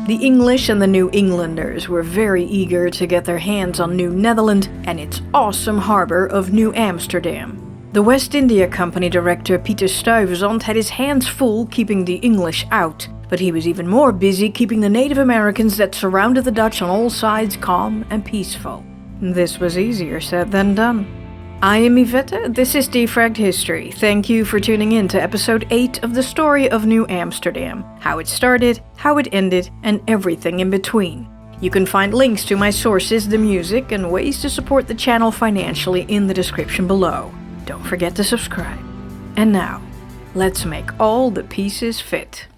The English and the New Englanders were very eager to get their hands on New Netherland and its awesome harbor of New Amsterdam. The West India Company director Pinksterzaan had his hands full keeping the English out, but he was even more busy keeping the Native Americans that surrounded the Dutch on all sides calm and peaceful. This was easier said than done. I am Yvette, this is Defragged History. Thank you for tuning in to episode 8 of the story of New Amsterdam, how it started, how it ended, and everything in between. You can find links to my sources, the music, and ways to support the channel financially in the description below. Don't forget to subscribe. And now, let's make all the pieces fit.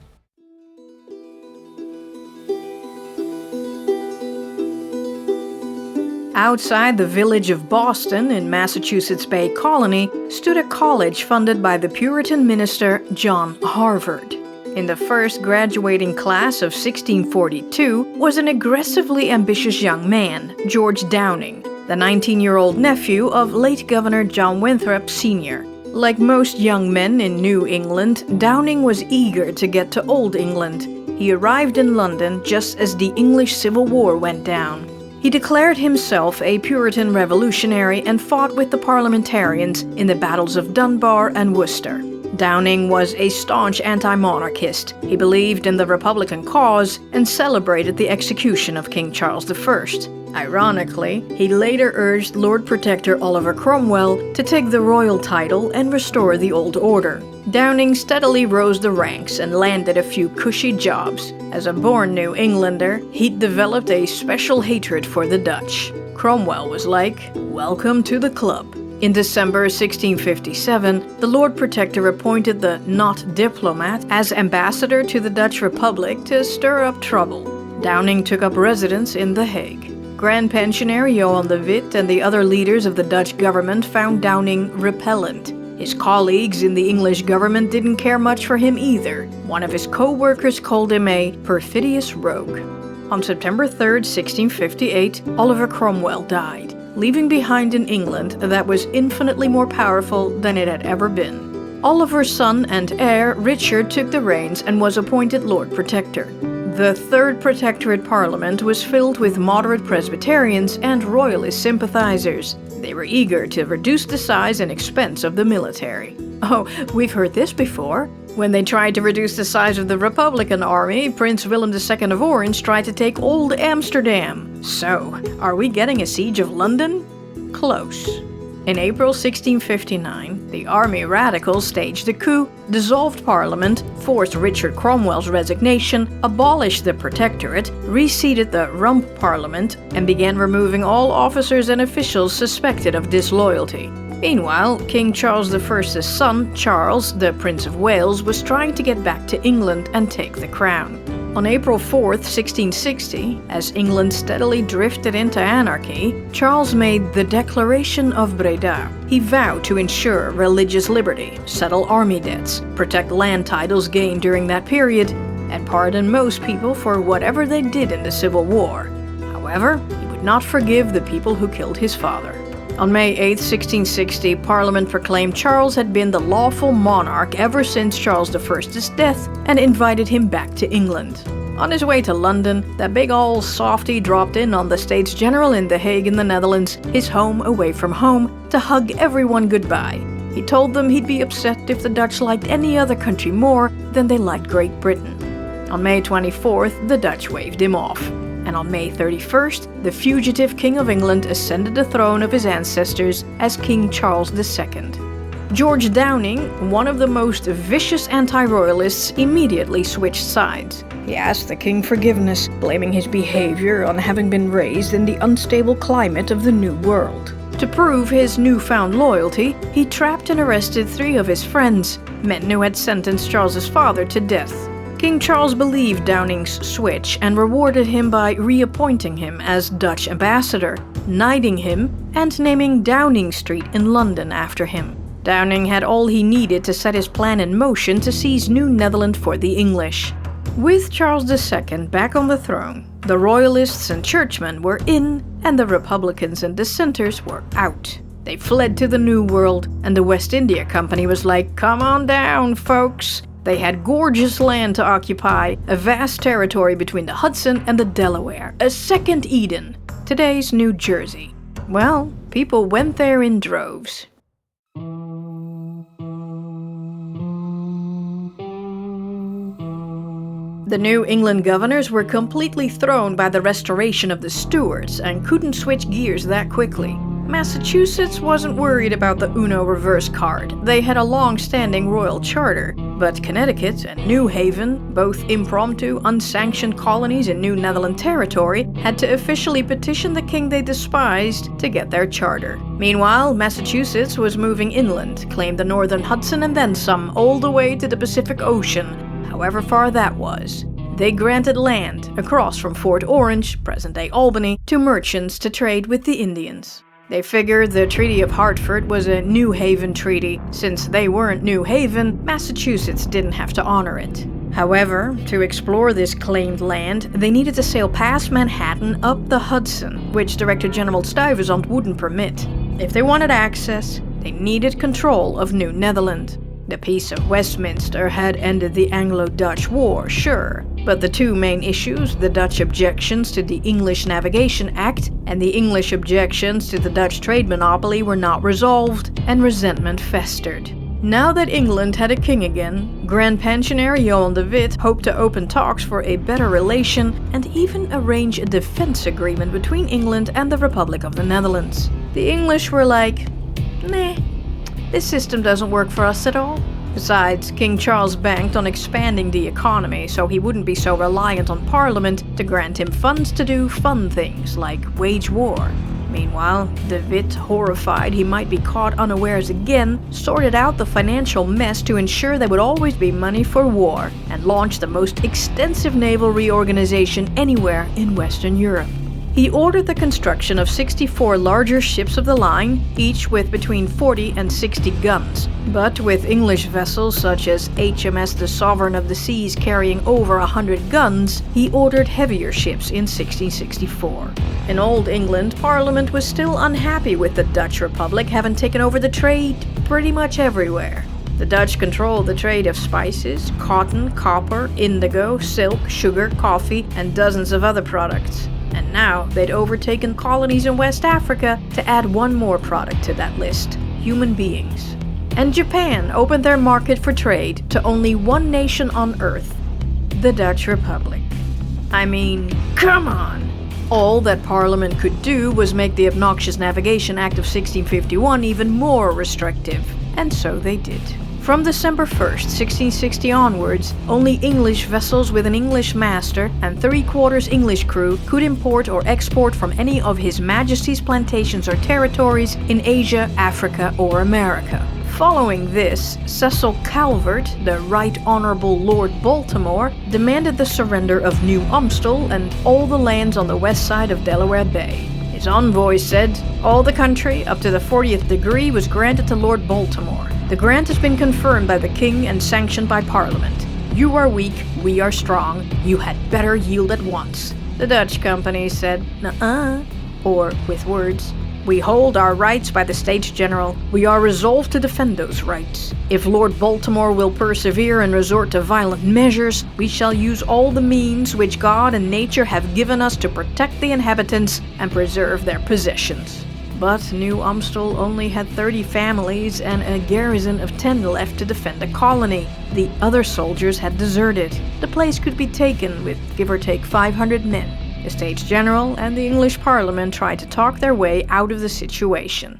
Outside the village of Boston in Massachusetts Bay Colony stood a college funded by the Puritan minister John Harvard. In the first graduating class of 1642 was an aggressively ambitious young man, George Downing, the 19-year-old nephew of late Governor John Winthrop Sr. Like most young men in New England, Downing was eager to get to Old England. He arrived in London just as the English Civil War went down. He declared himself a Puritan revolutionary and fought with the parliamentarians in the battles of Dunbar and Worcester. Downing was a staunch anti-monarchist. He believed in the Republican cause and celebrated the execution of King Charles I. Ironically, he later urged Lord Protector Oliver Cromwell to take the royal title and restore the old order. Downing steadily rose the ranks and landed a few cushy jobs. As a born New Englander, he'd developed a special hatred for the Dutch. Cromwell was like, "Welcome to the club." In December 1657, the Lord Protector appointed the not diplomat as ambassador to the Dutch Republic to stir up trouble. Downing took up residence in The Hague. Grand Pensionary Johan de Witt and the other leaders of the Dutch government found Downing repellent. His colleagues in the English government didn't care much for him either. One of his co-workers called him a perfidious rogue. On September 3, 1658, Oliver Cromwell died, leaving behind an England that was infinitely more powerful than it had ever been. Oliver's son and heir, Richard, took the reins and was appointed Lord Protector. The Third Protectorate Parliament was filled with moderate Presbyterians and Royalist sympathizers. They were eager to reduce the size and expense of the military. Oh, we've heard this before. When they tried to reduce the size of the Republican army, Prince Willem II of Orange tried to take Old Amsterdam. So, are we getting a siege of London? Close. In April 1659, the army radicals staged a coup, dissolved Parliament, forced Richard Cromwell's resignation, abolished the Protectorate, reseated the Rump Parliament, and began removing all officers and officials suspected of disloyalty. Meanwhile, King Charles I's son, Charles, the Prince of Wales, was trying to get back to England and take the crown. On April 4, 1660, as England steadily drifted into anarchy, Charles made the Declaration of Breda. He vowed to ensure religious liberty, settle army debts, protect land titles gained during that period, and pardon most people for whatever they did in the Civil War. However, he would not forgive the people who killed his father. On May 8, 1660, Parliament proclaimed Charles had been the lawful monarch ever since Charles I's death and invited him back to England. On his way to London, that big ol' softy dropped in on the States General in The Hague in the Netherlands, his home away from home, to hug everyone goodbye. He told them he'd be upset if the Dutch liked any other country more than they liked Great Britain. On May 24th, the Dutch waved him off. And on May 31st, the fugitive King of England ascended the throne of his ancestors as King Charles II. George Downing, one of the most vicious anti-royalists, immediately switched sides. He asked the king forgiveness, blaming his behavior on having been raised in the unstable climate of the New World. To prove his newfound loyalty, he trapped and arrested 3 of his friends, men who had sentenced Charles's father to death. King Charles believed Downing's switch and rewarded him by reappointing him as Dutch ambassador, knighting him, and naming Downing Street in London after him. Downing had all he needed to set his plan in motion to seize New Netherland for the English. With Charles II back on the throne, the Royalists and Churchmen were in, and the Republicans and Dissenters were out. They fled to the New World, and the West India Company was like, "Come on down, folks." They had gorgeous land to occupy, a vast territory between the Hudson and the Delaware, a second Eden, today's New Jersey. Well, people went there in droves. The New England governors were completely thrown by the restoration of the Stuarts and couldn't switch gears that quickly. Massachusetts wasn't worried about the Uno reverse card. They had a long-standing royal charter. But Connecticut and New Haven, both impromptu, unsanctioned colonies in New Netherland territory, had to officially petition the king they despised to get their charter. Meanwhile, Massachusetts was moving inland, claimed the northern Hudson and then some, all the way to the Pacific Ocean, however far that was. They granted land across from Fort Orange, present-day Albany, to merchants to trade with the Indians. They figured the Treaty of Hartford was a New Haven treaty. Since they weren't New Haven, Massachusetts didn't have to honor it. However, to explore this claimed land, they needed to sail past Manhattan up the Hudson, which Director General Stuyvesant wouldn't permit. If they wanted access, they needed control of New Netherland. The Peace of Westminster had ended the Anglo-Dutch War, sure, but the two main issues, the Dutch objections to the English Navigation Act and the English objections to the Dutch trade monopoly, were not resolved, and resentment festered. Now that England had a king again, Grand Pensioner Johan de Witt hoped to open talks for a better relation and even arrange a defense agreement between England and the Republic of the Netherlands. The English were like, nah. This system doesn't work for us at all. Besides, King Charles banked on expanding the economy, so he wouldn't be so reliant on Parliament to grant him funds to do fun things like wage war. Meanwhile, de Witt, horrified he might be caught unawares again, sorted out the financial mess to ensure there would always be money for war, and launched the most extensive naval reorganization anywhere in Western Europe. He ordered the construction of 64 larger ships of the line, each with between 40 and 60 guns. But with English vessels such as HMS the Sovereign of the Seas carrying over 100 guns, he ordered heavier ships in 1664. In Old England, Parliament was still unhappy with the Dutch Republic having taken over the trade pretty much everywhere. The Dutch controlled the trade of spices, cotton, copper, indigo, silk, sugar, coffee, and dozens of other products. And now they'd overtaken colonies in West Africa to add one more product to that list: human beings. And Japan opened their market for trade to only one nation on Earth, the Dutch Republic. I mean, come on! All that Parliament could do was make the obnoxious Navigation Act of 1651 even more restrictive, and so they did. From December 1st, 1660 onwards, only English vessels with an English master and 3/4 English crew could import or export from any of His Majesty's plantations or territories in Asia, Africa, or America. Following this, Cecil Calvert, the Right Honourable Lord Baltimore, demanded the surrender of New Amstel and all the lands on the west side of Delaware Bay. His envoy said, all the country up to the 40th degree was granted to Lord Baltimore. The grant has been confirmed by the King and sanctioned by Parliament. You are weak, we are strong, you had better yield at once. The Dutch company said, nuh-uh, or with words, we hold our rights by the States General. We are resolved to defend those rights. If Lord Baltimore will persevere and resort to violent measures, we shall use all the means which God and nature have given us to protect the inhabitants and preserve their possessions. But New Amstel only had 30 families and a garrison of 10 left to defend the colony. The other soldiers had deserted. The place could be taken with give or take 500 men. The States General and the English Parliament tried to talk their way out of the situation.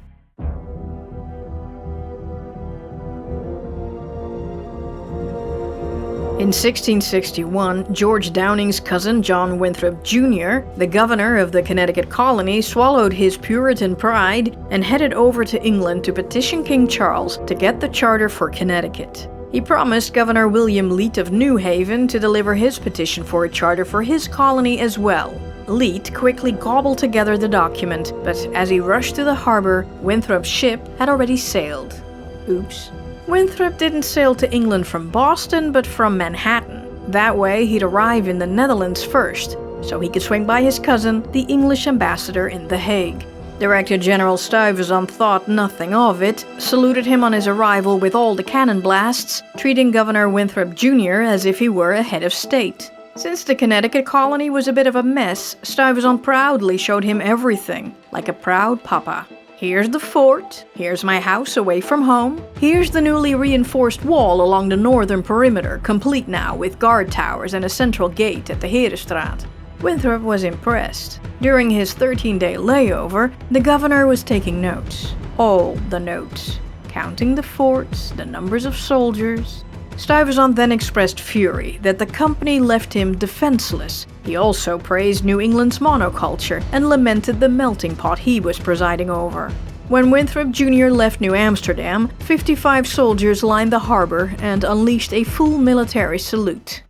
In 1661, George Downing's cousin John Winthrop Jr., the governor of the Connecticut colony, swallowed his Puritan pride and headed over to England to petition King Charles to get the charter for Connecticut. He promised Governor William Leet of New Haven to deliver his petition for a charter for his colony as well. Leet quickly gobbled together the document, but as he rushed to the harbor, Winthrop's ship had already sailed. Oops. Winthrop didn't sail to England from Boston, but from Manhattan. That way, he'd arrive in the Netherlands first, so he could swing by his cousin, the English ambassador in The Hague. Director General Stuyvesant thought nothing of it, saluted him on his arrival with all the cannon blasts, treating Governor Winthrop Jr. as if he were a head of state. Since the Connecticut colony was a bit of a mess, Stuyvesant proudly showed him everything, like a proud papa. Here's the fort, here's my house away from home, here's the newly reinforced wall along the northern perimeter, complete now with guard towers and a central gate at the Herenstraat. Winthrop was impressed. During his 13-day layover, the governor was taking notes. All the notes. Counting the forts, the numbers of soldiers. Stuyvesant then expressed fury that the company left him defenseless. He also praised New England's monoculture and lamented the melting pot he was presiding over. When Winthrop Jr. left New Amsterdam, 55 soldiers lined the harbor and unleashed a full military salute.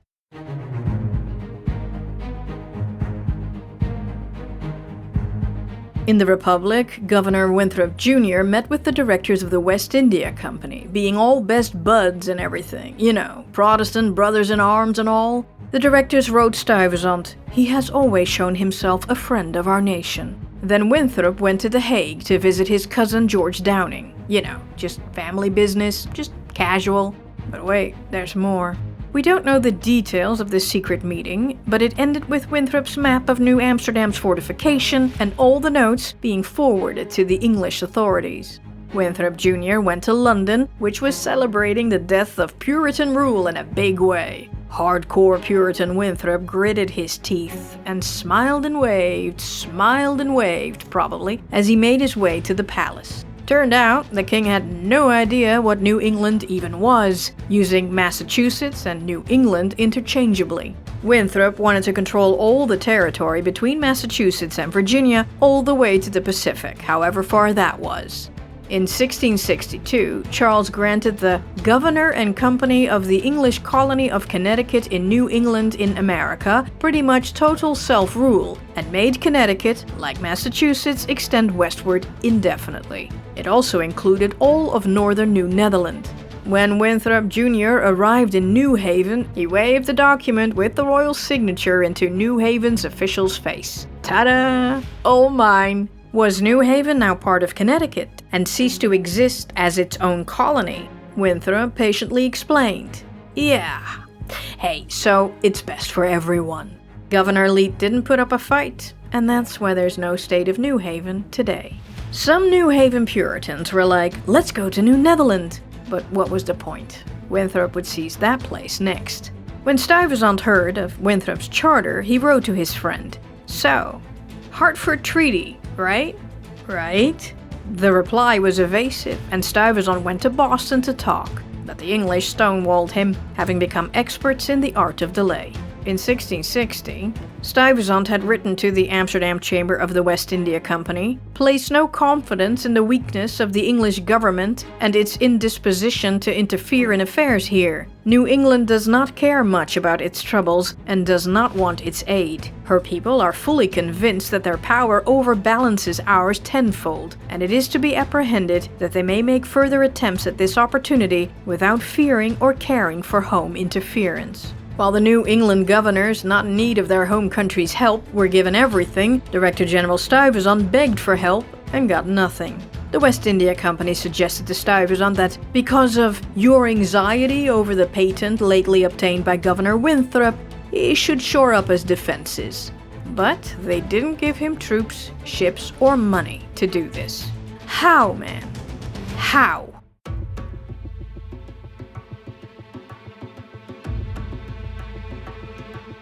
In the Republic, Governor Winthrop Jr. met with the directors of the West India Company, being all best buds and everything, you know, Protestant brothers in arms and all. The directors wrote Stuyvesant, "He has always shown himself a friend of our nation." Then Winthrop went to The Hague to visit his cousin George Downing. You know, just family business, just casual. But wait, there's more. We don't know the details of this secret meeting, but it ended with Winthrop's map of New Amsterdam's fortification and all the notes being forwarded to the English authorities. Winthrop Jr. went to London, which was celebrating the death of Puritan rule in a big way. Hardcore Puritan Winthrop gritted his teeth and smiled and waved probably, as he made his way to the palace. Turned out, the king had no idea what New England even was, using Massachusetts and New England interchangeably. Winthrop wanted to control all the territory between Massachusetts and Virginia all the way to the Pacific, however far that was. In 1662, Charles granted the Governor and Company of the English colony of Connecticut in New England in America pretty much total self-rule, and made Connecticut, like Massachusetts, extend westward indefinitely. It also included all of northern New Netherland. When Winthrop Jr. arrived in New Haven, he waved the document with the royal signature into New Haven's official's face. Ta-da! All mine! Was New Haven now part of Connecticut and ceased to exist as its own colony? Winthrop patiently explained. Yeah. Hey, so it's best for everyone. Governor Leete didn't put up a fight, and that's why there's no state of New Haven today. Some New Haven Puritans were like, let's go to New Netherland. But what was the point? Winthrop would seize that place next. When Stuyvesant heard of Winthrop's charter, he wrote to his friend, "So, Hartford Treaty, right? Right?" The reply was evasive, and Stuyvesant went to Boston to talk, but the English stonewalled him, having become experts in the art of delay. In 1660, Stuyvesant had written to the Amsterdam Chamber of the West India Company, "Place no confidence in the weakness of the English government and its indisposition to interfere in affairs here. New England does not care much about its troubles and does not want its aid. Her people are fully convinced that their power overbalances ours tenfold, and it is to be apprehended that they may make further attempts at this opportunity without fearing or caring for home interference." While the New England governors, not in need of their home country's help, were given everything, Director General Stuyvesant begged for help and got nothing. The West India Company suggested to Stuyvesant that because of your anxiety over the patent lately obtained by Governor Winthrop, he should shore up his defenses. But they didn't give him troops, ships, or money to do this. How, man? How?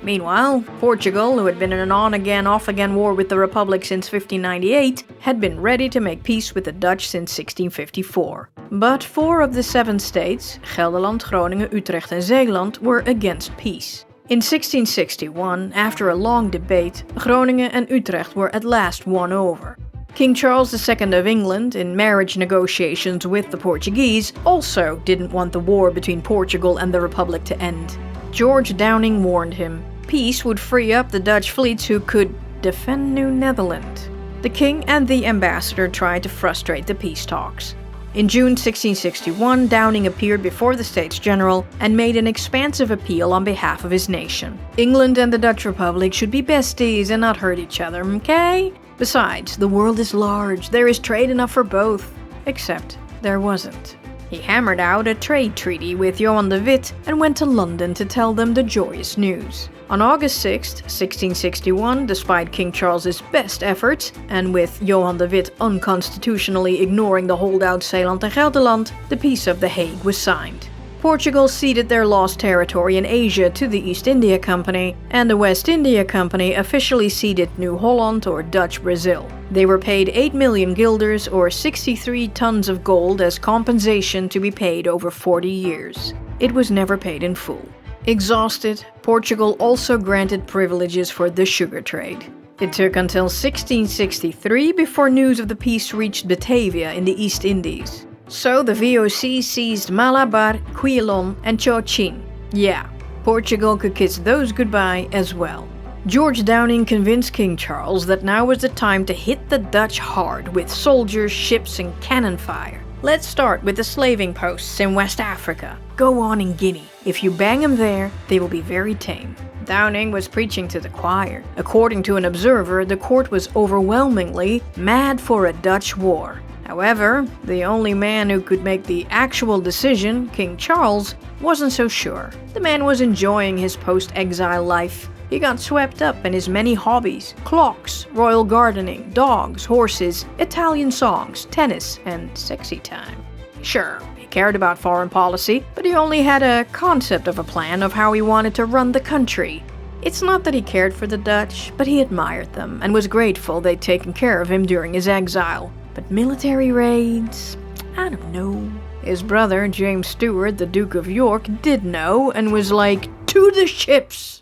Meanwhile, Portugal, who had been in an on-again, off-again war with the Republic since 1598, had been ready to make peace with the Dutch since 1654. But 4 of the 7 states, Gelderland, Groningen, Utrecht and Zeeland, were against peace. In 1661, after a long debate, Groningen and Utrecht were at last won over. King Charles II of England, in marriage negotiations with the Portuguese, also didn't want the war between Portugal and the Republic to end. George Downing warned him. Peace would free up the Dutch fleets who could defend New Netherland. The king and the ambassador tried to frustrate the peace talks. In June 1661, Downing appeared before the States General and made an expansive appeal on behalf of his nation. England and the Dutch Republic should be besties and not hurt each other, okay? Besides, the world is large, there is trade enough for both. Except there wasn't. He hammered out a trade treaty with Johan de Witt and went to London to tell them the joyous news. On August 6, 1661, despite King Charles's best efforts, and with Johan de Witt unconstitutionally ignoring the holdout Zeeland and Gelderland, the Peace of the Hague was signed. Portugal ceded their lost territory in Asia to the East India Company, and the West India Company officially ceded New Holland or Dutch Brazil. They were paid 8 million guilders or 63 tons of gold as compensation to be paid over 40 years. It was never paid in full. Exhausted, Portugal also granted privileges for the sugar trade. It took until 1663 before news of the peace reached Batavia in the East Indies. So the VOC seized Malabar, Quilon and Cochin. Yeah, Portugal could kiss those goodbye as well. George Downing convinced King Charles that now was the time to hit the Dutch hard with soldiers, ships and cannon fire. Let's start with the slaving posts in West Africa. Go on in Guinea. If you bang them there, they will be very tame. Downing was preaching to the choir. According to an observer, the court was overwhelmingly mad for a Dutch war. However, the only man who could make the actual decision, King Charles, wasn't so sure. The man was enjoying his post-exile life. He got swept up in his many hobbies: clocks, royal gardening, dogs, horses, Italian songs, tennis, and sexy time. Sure, he cared about foreign policy, but he only had a concept of a plan of how he wanted to run the country. It's not that he cared for the Dutch, but he admired them and was grateful they'd taken care of him during his exile. But military raids? I don't know. His brother, James Stuart, the Duke of York, did know and was like, "To the ships!"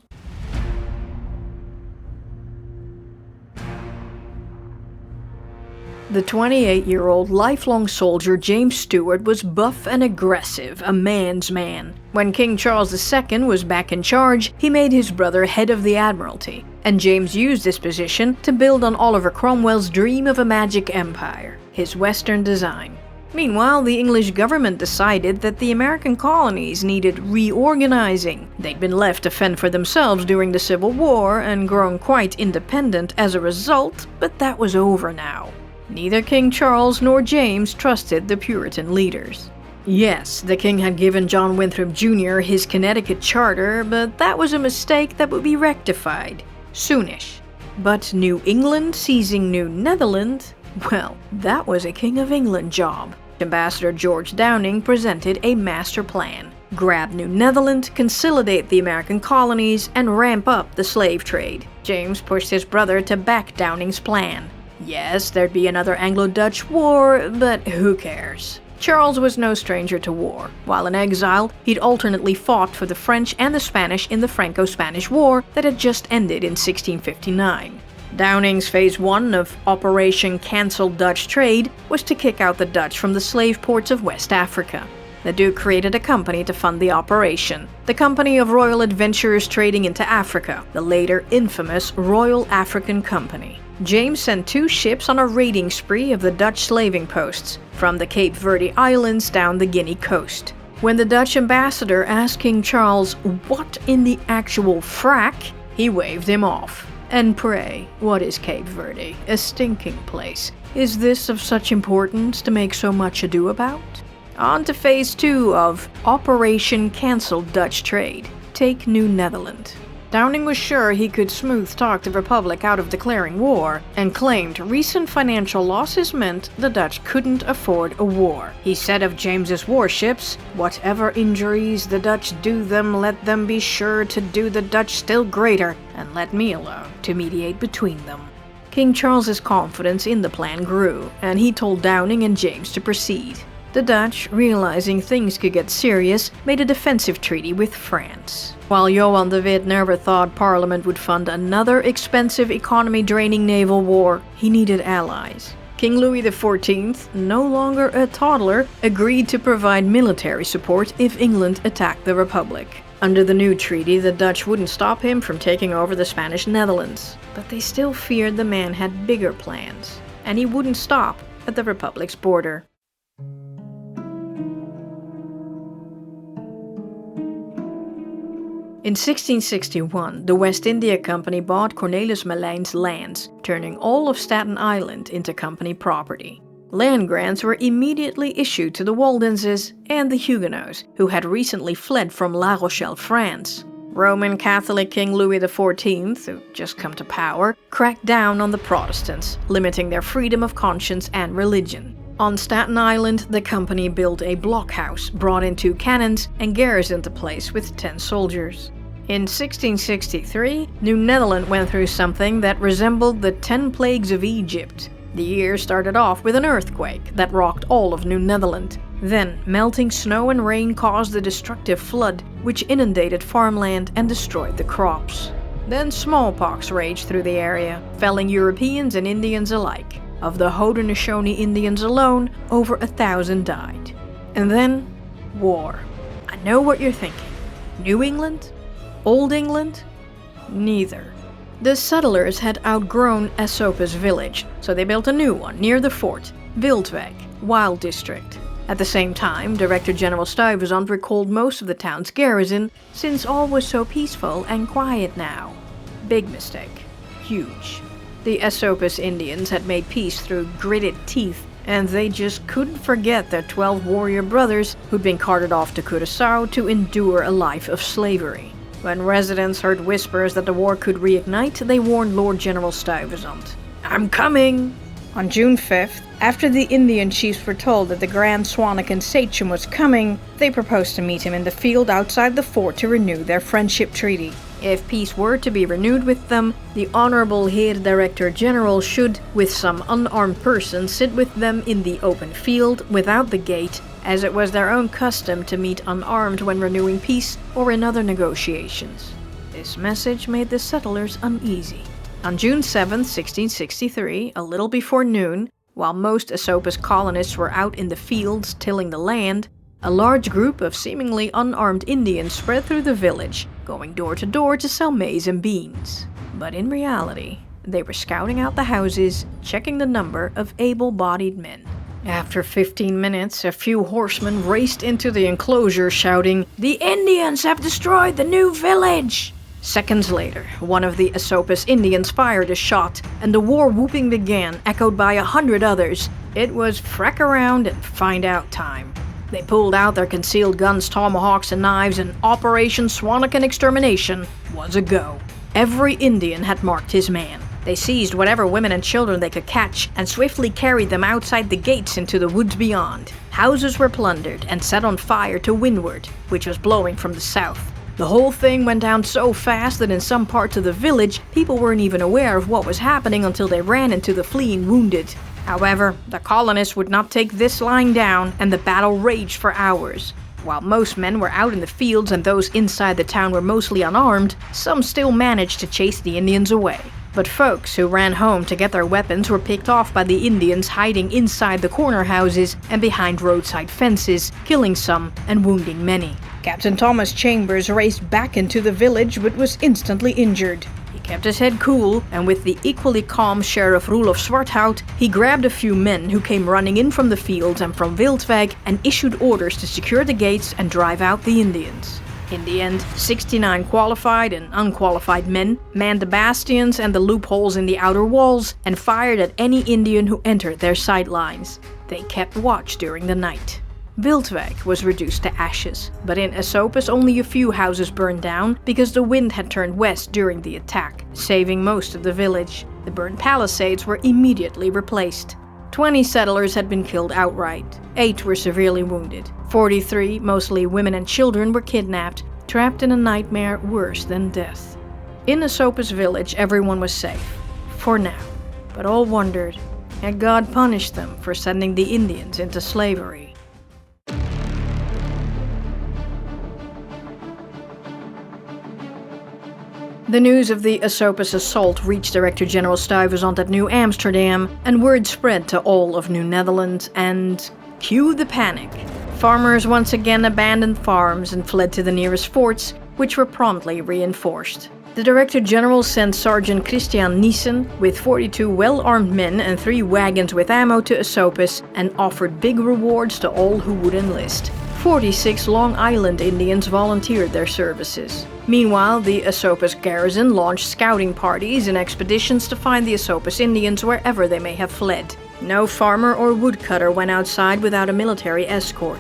The 28-year-old lifelong soldier James Stuart was buff and aggressive, a man's man. When King Charles II was back in charge, he made his brother head of the Admiralty, and James used this position to build on Oliver Cromwell's dream of a magic empire, his Western design. Meanwhile, the English government decided that the American colonies needed reorganizing. They'd been left to fend for themselves during the Civil War and grown quite independent as a result, but that was over now. Neither King Charles nor James trusted the Puritan leaders. Yes, the king had given John Winthrop Jr. his Connecticut charter, but that was a mistake that would be rectified soonish. But New England seizing New Netherland? Well, that was a King of England job. Ambassador George Downing presented a master plan. Grab New Netherland, consolidate the American colonies, and ramp up the slave trade. James pushed his brother to back Downing's plan. Yes, there'd be another Anglo-Dutch war, but who cares? Charles was no stranger to war. While in exile, he'd alternately fought for the French and the Spanish in the Franco-Spanish War that had just ended in 1659. Downing's Phase 1 of Operation Cancel Dutch Trade was to kick out the Dutch from the slave ports of West Africa. The Duke created a company to fund the operation, the Company of Royal Adventurers Trading into Africa, the later infamous Royal African Company. James sent 2 ships on a raiding spree of the Dutch slaving posts, from the Cape Verde Islands down the Guinea coast. When the Dutch ambassador asked King Charles what in the actual frack, he waved him off. And pray, what is Cape Verde? A stinking place. Is this of such importance to make so much ado about? On to Phase 2 of Operation Cancel Dutch Trade. Take New Netherland. Downing was sure he could smooth talk the Republic out of declaring war, and claimed recent financial losses meant the Dutch couldn't afford a war. He said of James's warships, "Whatever injuries the Dutch do them, let them be sure to do the Dutch still greater, and let me alone to mediate between them." King Charles's confidence in the plan grew, and he told Downing and James to proceed. The Dutch, realizing things could get serious, made a defensive treaty with France. While Johan de Witt never thought Parliament would fund another expensive economy-draining naval war, he needed allies. King Louis XIV, no longer a toddler, agreed to provide military support if England attacked the Republic. Under the new treaty, the Dutch wouldn't stop him from taking over the Spanish Netherlands, but they still feared the man had bigger plans, and he wouldn't stop at the Republic's border. In 1661, the West India Company bought Cornelis Malijn's lands, turning all of Staten Island into company property. Land grants were immediately issued to the Waldenses and the Huguenots, who had recently fled from La Rochelle, France. Roman Catholic King Louis XIV, who just come to power, cracked down on the Protestants, limiting their freedom of conscience and religion. On Staten Island, the company built a blockhouse, brought in 2 cannons, and garrisoned the place with 10 soldiers. In 1663, New Netherland went through something that resembled the 10 plagues of Egypt. The year started off with an earthquake that rocked all of New Netherland. Then, melting snow and rain caused a destructive flood, which inundated farmland and destroyed the crops. Then smallpox raged through the area, felling Europeans and Indians alike. Of the Haudenosaunee Indians alone, over 1,000 died. And then, war. I know what you're thinking. New England? Old England? Neither. The settlers had outgrown Esopus village, so they built a new one near the fort, Wildweg, Wild District. At the same time, Director General Stuyvesant recalled most of the town's garrison, since all was so peaceful and quiet now. Big mistake. Huge. The Esopus Indians had made peace through gritted teeth, and they just couldn't forget their 12 warrior brothers who'd been carted off to Curaçao to endure a life of slavery. When residents heard whispers that the war could reignite, they warned Lord General Stuyvesant. "I'm coming!" On June 5th, after the Indian chiefs were told that the Grand Swanican Sachem was coming, they proposed to meet him in the field outside the fort to renew their friendship treaty. If peace were to be renewed with them, the Honorable Heer Director General should, with some unarmed person, sit with them in the open field without the gate, as it was their own custom to meet unarmed when renewing peace or in other negotiations. This message made the settlers uneasy. On June 7, 1663, a little before noon, while most Esopus colonists were out in the fields tilling the land, a large group of seemingly unarmed Indians spread through the village, going door to door to sell maize and beans. But in reality, they were scouting out the houses, checking the number of able-bodied men. After 15 minutes, a few horsemen raced into the enclosure shouting, "The Indians have destroyed the new village!" Seconds later, one of the Esopus Indians fired a shot, and the war whooping began, echoed by 100 others. It was frack around and find out time. They pulled out their concealed guns, tomahawks, and knives, and Operation Swanican Extermination was a go. Every Indian had marked his man. They seized whatever women and children they could catch and swiftly carried them outside the gates into the woods beyond. Houses were plundered and set on fire to windward, which was blowing from the south. The whole thing went down so fast that in some parts of the village, people weren't even aware of what was happening until they ran into the fleeing wounded. However, the colonists would not take this lying down, and the battle raged for hours. While most men were out in the fields and those inside the town were mostly unarmed, some still managed to chase the Indians away. But folks who ran home to get their weapons were picked off by the Indians hiding inside the corner houses and behind roadside fences, killing some and wounding many. Captain Thomas Chambers raced back into the village but was instantly injured. He kept his head cool, and with the equally calm Sheriff Roelof Zwarthout, he grabbed a few men who came running in from the fields and from Wildweg and issued orders to secure the gates and drive out the Indians. In the end, 69 qualified and unqualified men manned the bastions and the loopholes in the outer walls and fired at any Indian who entered their sight lines. They kept watch during the night. Wildweg was reduced to ashes, but in Esopus only a few houses burned down because the wind had turned west during the attack, saving most of the village. The burned palisades were immediately replaced. 20 settlers had been killed outright. 8 were severely wounded. 43, mostly women and children, were kidnapped, trapped in a nightmare worse than death. In Esopus village, everyone was safe. For now. But all wondered, had God punished them for sending the Indians into slavery? The news of the Esopus assault reached Director General Stuyvesant at New Amsterdam, and word spread to all of New Netherland, and cue the panic. Farmers once again abandoned farms and fled to the nearest forts, which were promptly reinforced. The Director General sent Sergeant Christian Nissen with 42 well-armed men and 3 wagons with ammo to Esopus and offered big rewards to all who would enlist. 46 Long Island Indians volunteered their services. Meanwhile, the Esopus garrison launched scouting parties and expeditions to find the Esopus Indians wherever they may have fled. No farmer or woodcutter went outside without a military escort.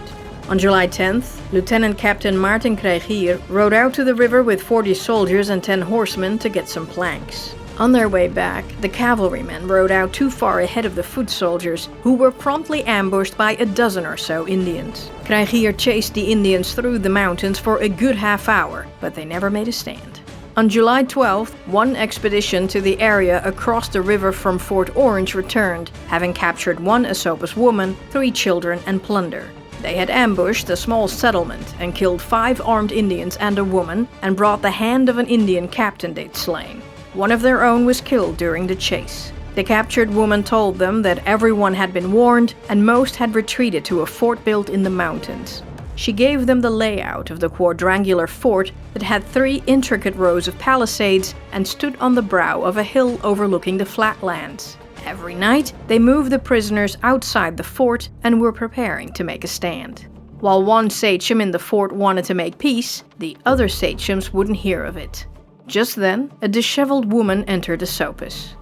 On July 10th, Lieutenant Captain Maarten Krijgier rode out to the river with 40 soldiers and 10 horsemen to get some planks. On their way back, the cavalrymen rode out too far ahead of the foot soldiers, who were promptly ambushed by a dozen or so Indians. Krijgier chased the Indians through the mountains for a good half hour, but they never made a stand. On July 12th, one expedition to the area across the river from Fort Orange returned, having captured one Esopus woman, 3 children, and plunder. They had ambushed a small settlement and killed 5 armed Indians and a woman, and brought the hand of an Indian captain they'd slain. One of their own was killed during the chase. The captured woman told them that everyone had been warned and most had retreated to a fort built in the mountains. She gave them the layout of the quadrangular fort that had 3 intricate rows of palisades and stood on the brow of a hill overlooking the flatlands. Every night, they moved the prisoners outside the fort and were preparing to make a stand. While one sachem in the fort wanted to make peace, the other sachems wouldn't hear of it. Just then, a disheveled woman entered Esopus.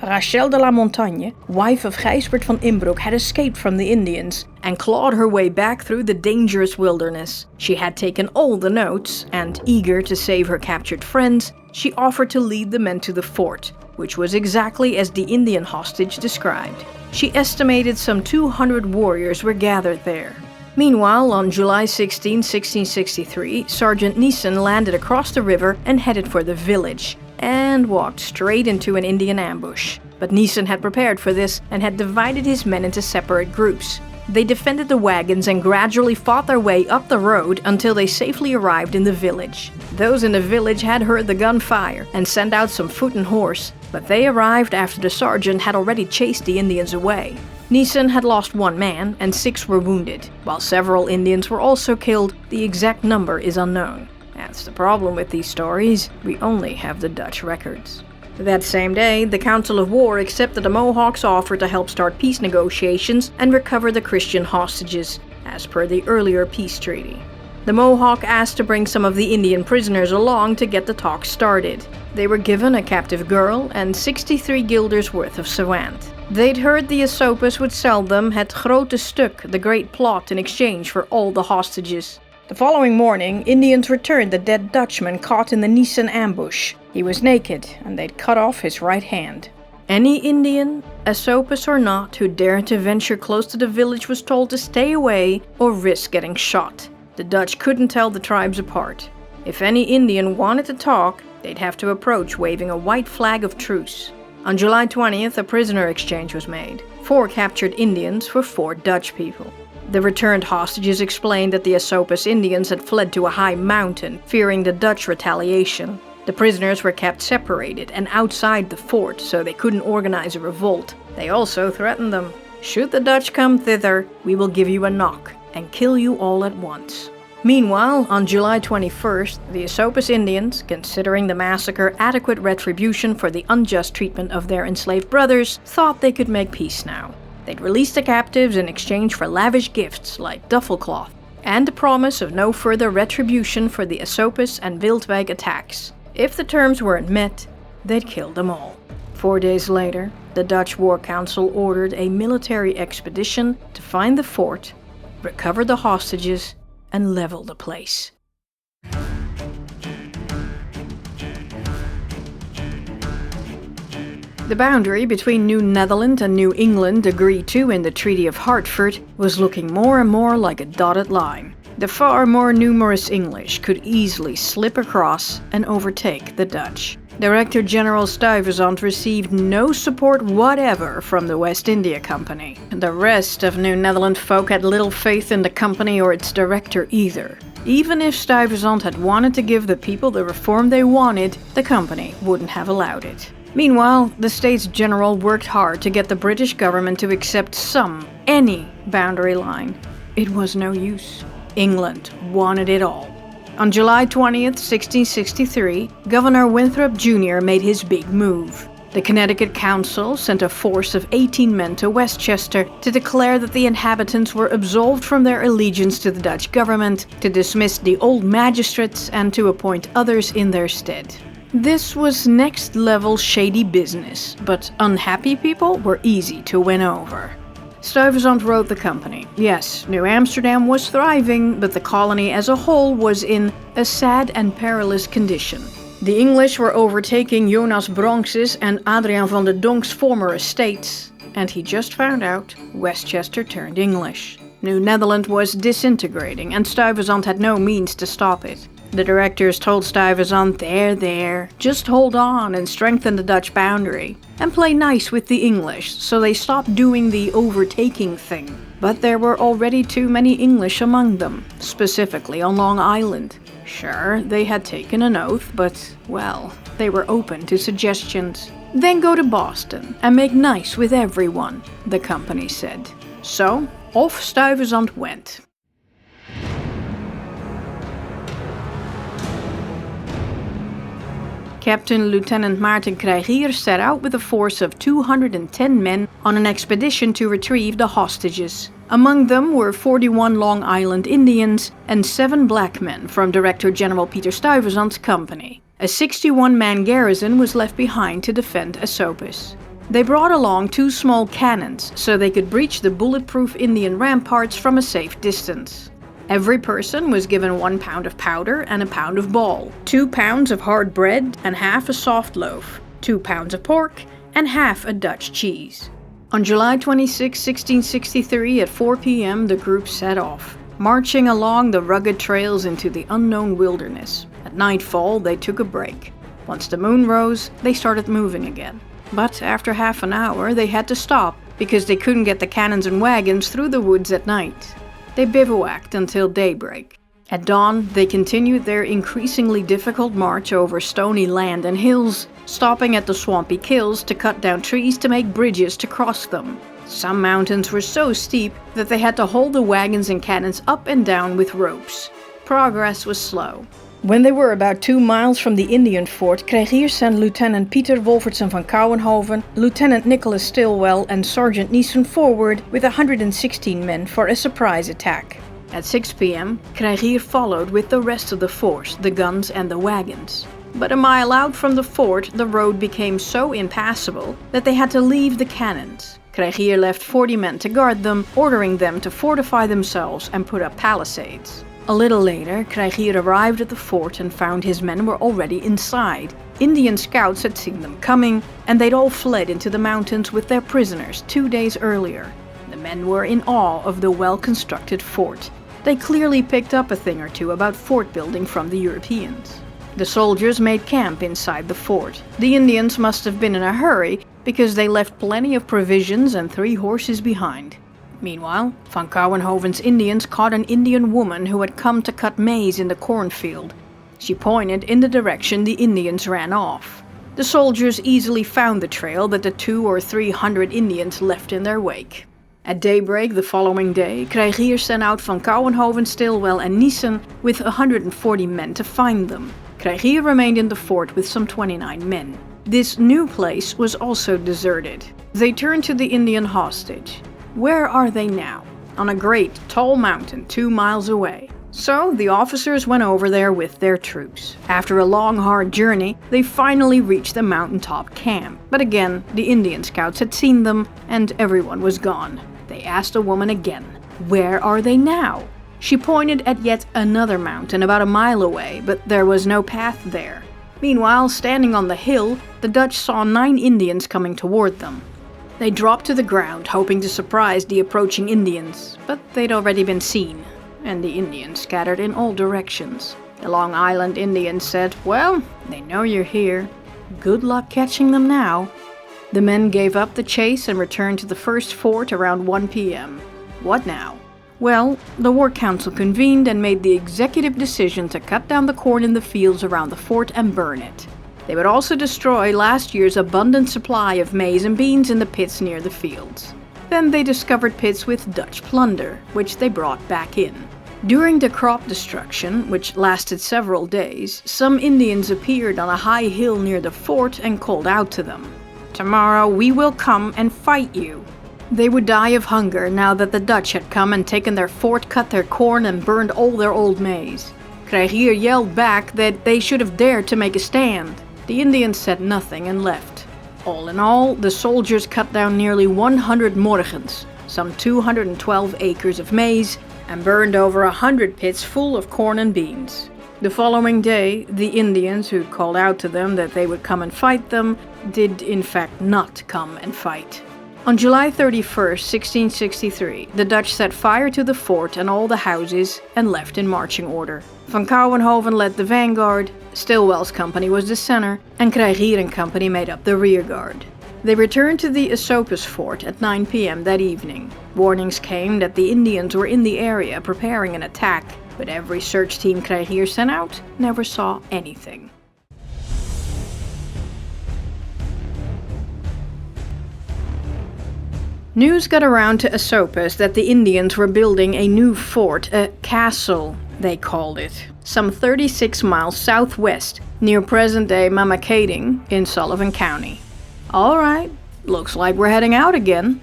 Rachel de la Montagne, wife of Gijsbert van Imbroek, had escaped from the Indians and clawed her way back through the dangerous wilderness. She had taken all the notes, and eager to save her captured friends, she offered to lead the men to the fort, which was exactly as the Indian hostage described. She estimated some 200 warriors were gathered there. Meanwhile, on July 16, 1663, Sergeant Neeson landed across the river and headed for the village, and walked straight into an Indian ambush. But Neeson had prepared for this and had divided his men into separate groups. They defended the wagons and gradually fought their way up the road until they safely arrived in the village. Those in the village had heard the gunfire and sent out some foot and horse, but they arrived after the sergeant had already chased the Indians away. Neeson had lost 1 man and 6 were wounded, while several Indians were also killed. The exact number is unknown. That's the problem with these stories, we only have the Dutch records. That same day, the Council of War accepted the Mohawks' offer to help start peace negotiations and recover the Christian hostages, as per the earlier peace treaty. The Mohawk asked to bring some of the Indian prisoners along to get the talks started. They were given a captive girl and 63 guilders worth of sawant. They'd heard the Esopus would sell them het grote stuk, the great plot, in exchange for all the hostages. The following morning, Indians returned the dead Dutchman caught in the Neeson ambush. He was naked, and they'd cut off his right hand. Any Indian, Esopus or not, who dared to venture close to the village was told to stay away or risk getting shot. The Dutch couldn't tell the tribes apart. If any Indian wanted to talk, they'd have to approach waving a white flag of truce. On July 20th, a prisoner exchange was made. 4 captured Indians for 4 Dutch people. The returned hostages explained that the Esopus Indians had fled to a high mountain, fearing the Dutch retaliation. The prisoners were kept separated and outside the fort so they couldn't organize a revolt. They also threatened them. Should the Dutch come thither, we will give you a knock and kill you all at once. Meanwhile, on July 21st, the Esopus Indians, considering the massacre adequate retribution for the unjust treatment of their enslaved brothers, thought they could make peace now. They'd release the captives in exchange for lavish gifts like duffel cloth, and the promise of no further retribution for the Esopus and Wildwijk attacks. If the terms weren't met, they'd kill them all. 4 days later, the Dutch War Council ordered a military expedition to find the fort, recover the hostages, and level the place. The boundary between New Netherland and New England, agreed to in the Treaty of Hartford, was looking more and more like a dotted line. The far more numerous English could easily slip across and overtake the Dutch. Director-General Stuyvesant received no support whatever from the West India Company. The rest of New Netherland folk had little faith in the company or its director either. Even if Stuyvesant had wanted to give the people the reform they wanted, the company wouldn't have allowed it. Meanwhile, the States General worked hard to get the British government to accept any boundary line. It was no use. England wanted it all. On July 20th, 1663, Governor Winthrop Jr. made his big move. The Connecticut Council sent a force of 18 men to Westchester to declare that the inhabitants were absolved from their allegiance to the Dutch government, to dismiss the old magistrates, and to appoint others in their stead. This was next-level shady business, but unhappy people were easy to win over. Stuyvesant wrote the company. Yes, New Amsterdam was thriving, but the colony as a whole was in a sad and perilous condition. The English were overtaking Jonas Bronx's and Adriaan van der Donk's former estates, and he just found out Westchester turned English. New Netherland was disintegrating, and Stuyvesant had no means to stop it. The directors told Stuyvesant, there, just hold on and strengthen the Dutch boundary, and play nice with the English, so they stopped doing the overtaking thing. But there were already too many English among them, specifically on Long Island. Sure, they had taken an oath, but, well, they were open to suggestions. Then go to Boston and make nice with everyone, the company said. So, off Stuyvesant went. Captain Lieutenant Maarten Krijgier set out with a force of 210 men on an expedition to retrieve the hostages. Among them were 41 Long Island Indians and 7 black men from Director General Peter Stuyvesant's company. A 61-man garrison was left behind to defend Esopus. They brought along 2 small cannons so they could breach the bulletproof Indian ramparts from a safe distance. Every person was given 1 pound of powder and a pound of ball, 2 pounds of hard bread and half a soft loaf, 2 pounds of pork and half a Dutch cheese. On July 26, 1663 at 4 p.m. the group set off, marching along the rugged trails into the unknown wilderness. At nightfall they took a break. Once the moon rose, they started moving again. But after half an hour they had to stop because they couldn't get the cannons and wagons through the woods at night. They bivouacked until daybreak. At dawn, they continued their increasingly difficult march over stony land and hills, stopping at the swampy kills to cut down trees to make bridges to cross them. Some mountains were so steep that they had to hold the wagons and cannons up and down with ropes. Progress was slow. When they were about 2 miles from the Indian fort, Krijgier sent Lieutenant Pieter Wolfertsen van Kouwenhoven, Lieutenant Nicholas Stilwell and Sergeant Neeson forward with 116 men for a surprise attack. At 6 p.m., Krijgier followed with the rest of the force, the guns and the wagons. But a mile out from the fort, the road became so impassable that they had to leave the cannons. Krijgier left 40 men to guard them, ordering them to fortify themselves and put up palisades. A little later, Krijgier arrived at the fort and found his men were already inside. Indian scouts had seen them coming, and they'd all fled into the mountains with their prisoners 2 days earlier. The men were in awe of the well-constructed fort. They clearly picked up a thing or two about fort building from the Europeans. The soldiers made camp inside the fort. The Indians must have been in a hurry because they left plenty of provisions and 3 horses behind. Meanwhile, Van Kouwenhoven's Indians caught an Indian woman who had come to cut maize in the cornfield. She pointed in the direction the Indians ran off. The soldiers easily found the trail that the 200 or 300 Indians left in their wake. At daybreak the following day, Krijgier sent out Van Kouwenhoven, Stilwell and Neeson with 140 men to find them. Krijgier remained in the fort with some 29 men. This new place was also deserted. They turned to the Indian hostage. Where are they now? On a great, tall mountain 2 miles away. So the officers went over there with their troops. After a long, hard journey, they finally reached the mountaintop camp. But again, the Indian scouts had seen them, and everyone was gone. They asked the woman again, "Where are they now?" She pointed at yet another mountain about a mile away, but there was no path there. Meanwhile, standing on the hill, the Dutch saw 9 Indians coming toward them. They dropped to the ground, hoping to surprise the approaching Indians, but they'd already been seen, and the Indians scattered in all directions. The Long Island Indians said, "Well, they know you're here. Good luck catching them now." The men gave up the chase and returned to the first fort around 1 p.m. What now? Well, the War Council convened and made the executive decision to cut down the corn in the fields around the fort and burn it. They would also destroy last year's abundant supply of maize and beans in the pits near the fields. Then they discovered pits with Dutch plunder, which they brought back in. During the crop destruction, which lasted several days, some Indians appeared on a high hill near the fort and called out to them. Tomorrow we will come and fight you. They would die of hunger now that the Dutch had come and taken their fort, cut their corn, and burned all their old maize. Krijgier yelled back that they should have dared to make a stand. The Indians said nothing and left. All in all, the soldiers cut down nearly 100 morgens, some 212 acres of maize, and burned over 100 pits full of corn and beans. The following day, the Indians, who'd called out to them that they would come and fight them, did in fact not come and fight. On July 31st, 1663, the Dutch set fire to the fort and all the houses and left in marching order. Van Couwenhoven led the vanguard, Stilwell's company was the center, and Krijgier and company made up the rearguard. They returned to the Esopus fort at 9 p.m. that evening. Warnings came that the Indians were in the area preparing an attack, but every search team Krijgier sent out never saw anything. News got around to Esopus that the Indians were building a new fort, a castle, they called it, some 36 miles southwest, near present-day Mamakating in Sullivan County. Alright, looks like we're heading out again.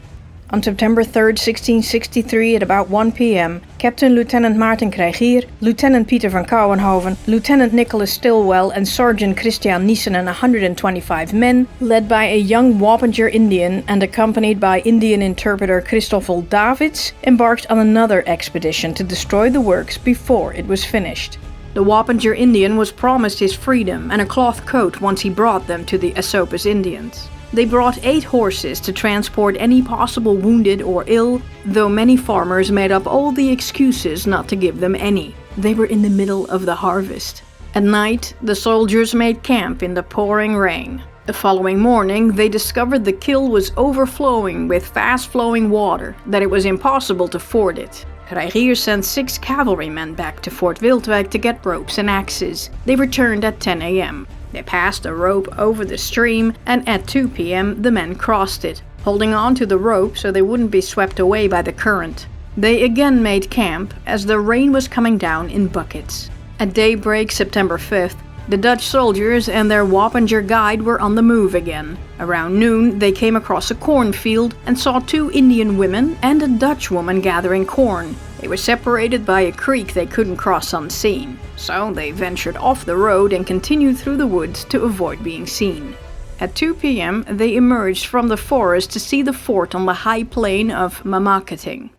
On September 3rd, 1663 at about 1 p.m., Captain Lieutenant Maarten Krijgier, Lieutenant Pieter van Couwenhoven, Lieutenant Nicholas Stilwell and Sergeant Christian Niesen and 125 men, led by a young Wappinger Indian and accompanied by Indian interpreter Christoffel Davids, embarked on another expedition to destroy the works before it was finished. The Wappinger Indian was promised his freedom and a cloth coat once he brought them to the Esopus Indians. They brought 8 horses to transport any possible wounded or ill, though many farmers made up all the excuses not to give them any. They were in the middle of the harvest. At night, the soldiers made camp in the pouring rain. The following morning, they discovered the Kil was overflowing with fast-flowing water, that it was impossible to ford it. Krijgier sent 6 cavalrymen back to Fort Wildwijk to get ropes and axes. They returned at 10 a.m. They passed a rope over the stream, and at 2 p.m. the men crossed it, holding on to the rope so they wouldn't be swept away by the current. They again made camp, as the rain was coming down in buckets. At daybreak, September 5th, the Dutch soldiers and their Wappinger guide were on the move again. Around noon, they came across a cornfield and saw 2 Indian women and a Dutch woman gathering corn. They were separated by a creek they couldn't cross unseen, so they ventured off the road and continued through the woods to avoid being seen. At 2 p.m., they emerged from the forest to see the fort on the high plain of Mamakating.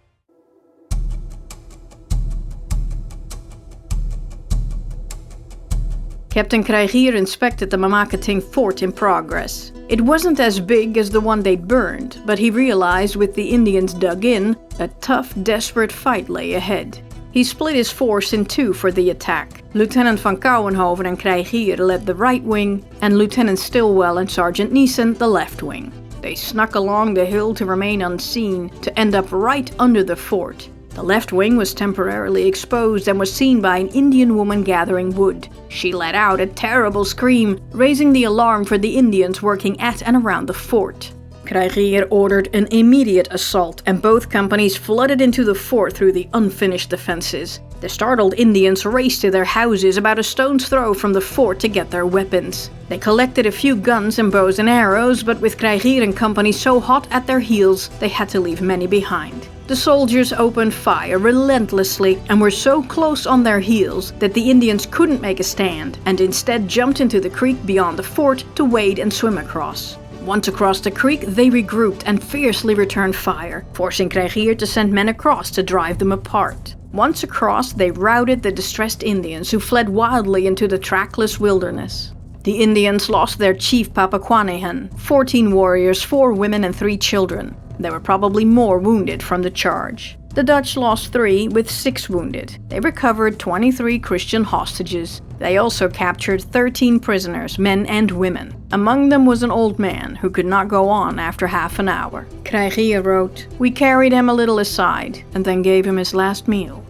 Captain Krijgier inspected the Mamakating fort in progress. It wasn't as big as the one they'd burned, but he realized with the Indians dug in, a tough, desperate fight lay ahead. He split his force in 2 for the attack. Lieutenant van Couwenhoven and Krijgier led the right wing, and Lieutenant Stilwell and Sergeant Niesen the left wing. They snuck along the hill to remain unseen, to end up right under the fort. The left wing was temporarily exposed and was seen by an Indian woman gathering wood. She let out a terrible scream, raising the alarm for the Indians working at and around the fort. Krijgier ordered an immediate assault, and both companies flooded into the fort through the unfinished defenses. The startled Indians raced to their houses about a stone's throw from the fort to get their weapons. They collected a few guns and bows and arrows, but with Krijgier and company so hot at their heels, they had to leave many behind. The soldiers opened fire relentlessly and were so close on their heels that the Indians couldn't make a stand and instead jumped into the creek beyond the fort to wade and swim across. Once across the creek, they regrouped and fiercely returned fire, forcing Krijgier to send men across to drive them apart. Once across, they routed the distressed Indians who fled wildly into the trackless wilderness. The Indians lost their chief Papaquanihan, 14 warriors, 4 women and 3 children. There were probably more wounded from the charge. The Dutch lost 3 with 6 wounded. They recovered 23 Christian hostages. They also captured 13 prisoners, men and women. Among them was an old man who could not go on after half an hour. Krijgier wrote, "We carried him a little aside and then gave him his last meal.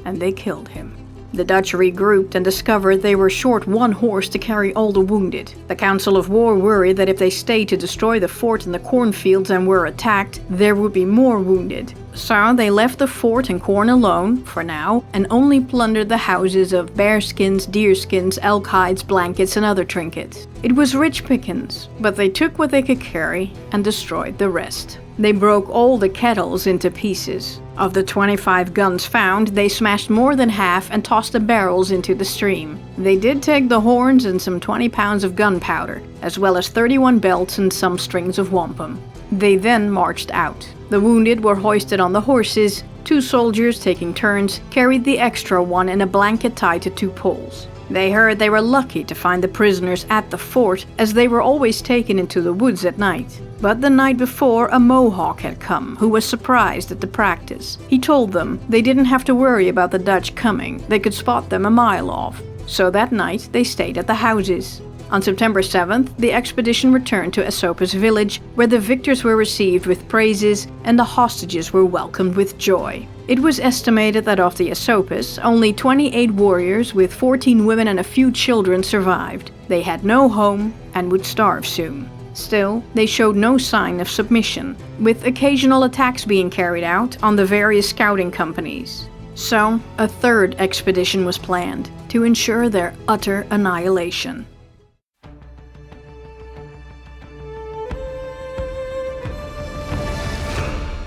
And they killed him." The Dutch regrouped and discovered they were short 1 horse to carry all the wounded. The Council of War worried that if they stayed to destroy the fort and the cornfields and were attacked, there would be more wounded. so they left the fort and corn alone, for now, and only plundered the houses of bearskins, deerskins, elk hides, blankets, and other trinkets. It was rich pickings, but they took what they could carry and destroyed the rest. They broke all the kettles into pieces. Of the 25 guns found, they smashed more than half and tossed the barrels into the stream. They did take the horns and some 20 pounds of gunpowder, as well as 31 belts and some strings of wampum. They then marched out. The wounded were hoisted on the horses. 2 soldiers, taking turns, carried the extra one in a blanket tied to 2 poles. They heard they were lucky to find the prisoners at the fort, as they were always taken into the woods at night. But the night before, a Mohawk had come, who was surprised at the practice. He told them they didn't have to worry about the Dutch coming, they could spot them a mile off. So that night they stayed at the houses. On September 7th, the expedition returned to Esopus village, where the victors were received with praises and the hostages were welcomed with joy. It was estimated that of the Esopus, only 28 warriors with 14 women and a few children survived. They had no home and would starve soon. Still, they showed no sign of submission, with occasional attacks being carried out on the various scouting companies. So, a third expedition was planned, to ensure their utter annihilation.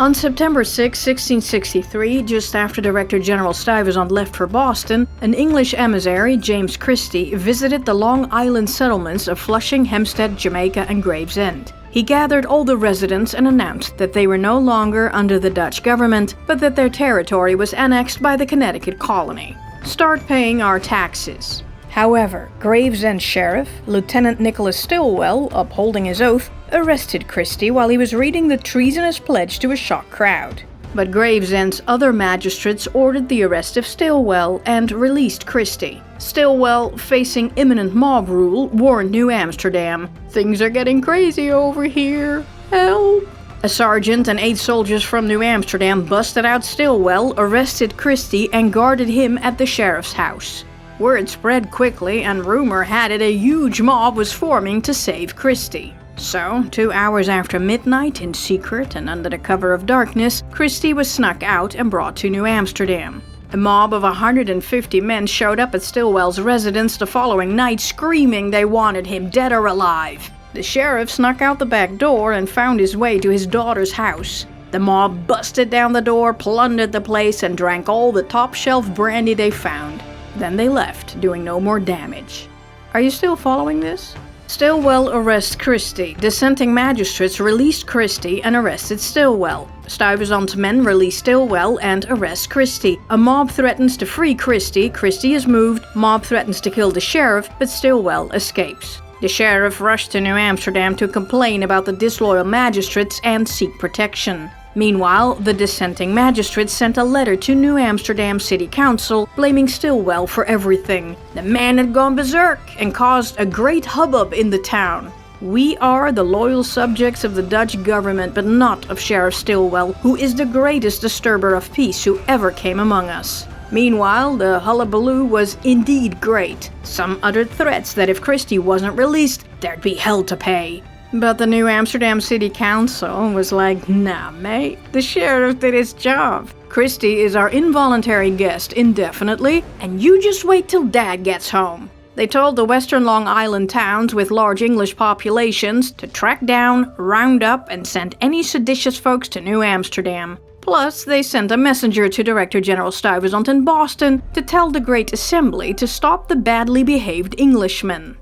On September 6, 1663, just after Director General Stuyvesant left for Boston, an English emissary, James Christie, visited the Long Island settlements of Flushing, Hempstead, Jamaica, and Gravesend. He gathered all the residents and announced that they were no longer under the Dutch government, but that their territory was annexed by the Connecticut colony. Start paying our taxes. However, Gravesend Sheriff, Lieutenant Nicholas Stillwell, upholding his oath, arrested Christie while he was reading the treasonous pledge to a shocked crowd. But Gravesend's other magistrates ordered the arrest of Stillwell and released Christie. Stillwell, facing imminent mob rule, warned New Amsterdam, "Things are getting crazy over here. Help!" A sergeant and 8 soldiers from New Amsterdam busted out Stillwell, arrested Christie, and guarded him at the sheriff's house. Word spread quickly, and rumor had it a huge mob was forming to save Christie. So, 2 hours after midnight, in secret and under the cover of darkness, Christie was snuck out and brought to New Amsterdam. A mob of 150 men showed up at Stillwell's residence the following night, screaming they wanted him dead or alive. The sheriff snuck out the back door and found his way to his daughter's house. The mob busted down the door, plundered the place, and drank all the top-shelf brandy they found. Then they left, doing no more damage. Are you still following this? Stillwell arrests Christie. Dissenting magistrates released Christie and arrested Stillwell. Stuyvesant's men release Stillwell and arrest Christie. A mob threatens to free Christie. Christie is moved. Mob threatens to kill the sheriff, but Stillwell escapes. The sheriff rushed to New Amsterdam to complain about the disloyal magistrates and seek protection. Meanwhile, the dissenting magistrates sent a letter to New Amsterdam City Council blaming Stillwell for everything. The man had gone berserk and caused a great hubbub in the town. We are the loyal subjects of the Dutch government, but not of Sheriff Stillwell, who is the greatest disturber of peace who ever came among us. Meanwhile, the hullabaloo was indeed great. Some uttered threats that if Christie wasn't released, there'd be hell to pay. But the New Amsterdam City Council was like, "Nah, mate, the sheriff did his job. Christie is our involuntary guest indefinitely, and you just wait till Dad gets home." They told the western Long Island towns with large English populations to track down, round up, and send any seditious folks to New Amsterdam. Plus, they sent a messenger to Director General Stuyvesant in Boston to tell the Great Assembly to stop the badly behaved Englishmen.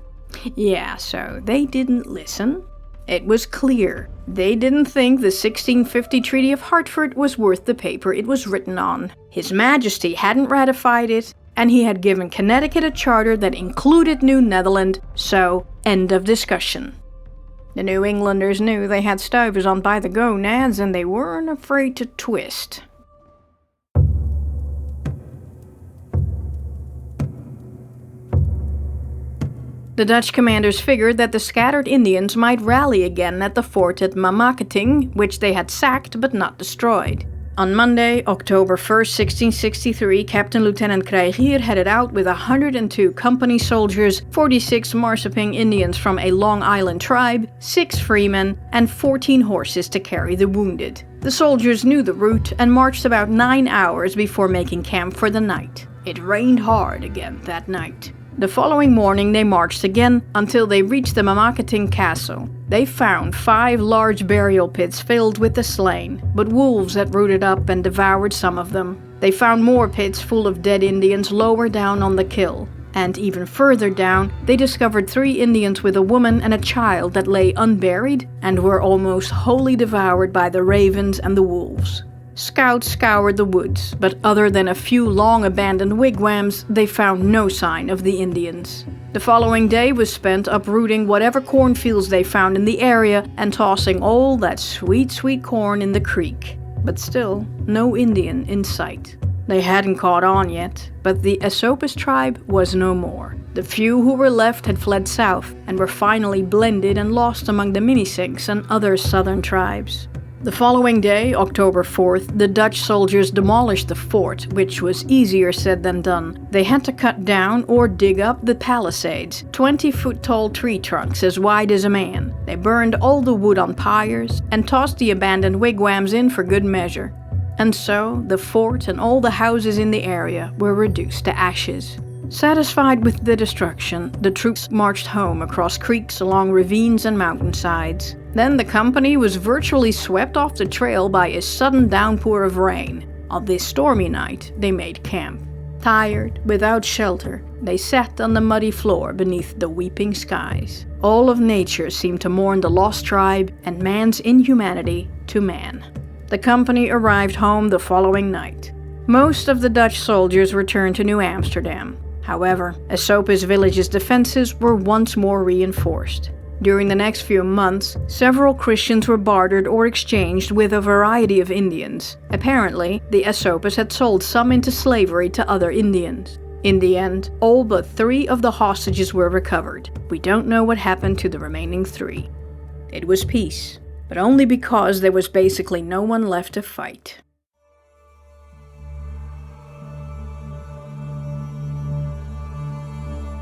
Yeah, so they didn't listen. It was clear. They didn't think the 1650 Treaty of Hartford was worth the paper it was written on. His Majesty hadn't ratified it, and he had given Connecticut a charter that included New Netherland, so end of discussion. The New Englanders knew they had Stuyvesant by the gonads, and they weren't afraid to twist. The Dutch commanders figured that the scattered Indians might rally again at the fort at Mamakating, which they had sacked but not destroyed. On Monday, October 1st, 1663, Captain Lieutenant Krijgier headed out with 102 company soldiers, 46 Marsaping Indians from a Long Island tribe, 6 freemen, and 14 horses to carry the wounded. The soldiers knew the route and marched about 9 hours before making camp for the night. It rained hard again that night. The following morning they marched again until they reached the Mamakating castle. They found 5 large burial pits filled with the slain, but wolves had rooted up and devoured some of them. They found more pits full of dead Indians lower down on the kill. And even further down, they discovered 3 Indians with a woman and a child that lay unburied and were almost wholly devoured by the ravens and the wolves. Scouts scoured the woods, but other than a few long abandoned wigwams, they found no sign of the Indians. The following day was spent uprooting whatever cornfields they found in the area and tossing all that sweet, sweet corn in the creek. But still, no Indian in sight. They hadn't caught on yet, but the Esopus tribe was no more. The few who were left had fled south and were finally blended and lost among the Minisinks and other southern tribes. The following day, October 4th, the Dutch soldiers demolished the fort, which was easier said than done. They had to cut down or dig up the palisades, 20-foot-tall tree trunks as wide as a man. They burned all the wood on pyres and tossed the abandoned wigwams in for good measure. And so, the fort and all the houses in the area were reduced to ashes. Satisfied with the destruction, the troops marched home across creeks along ravines and mountainsides. Then the company was virtually swept off the trail by a sudden downpour of rain. On this stormy night, they made camp. Tired, without shelter, they sat on the muddy floor beneath the weeping skies. All of nature seemed to mourn the lost tribe and man's inhumanity to man. The company arrived home the following night. Most of the Dutch soldiers returned to New Amsterdam. However, Esopus village's defenses were once more reinforced. During the next few months, several Christians were bartered or exchanged with a variety of Indians. Apparently, the Esopus had sold some into slavery to other Indians. In the end, all but 3 of the hostages were recovered. We don't know what happened to the remaining 3. It was peace, but only because there was basically no one left to fight.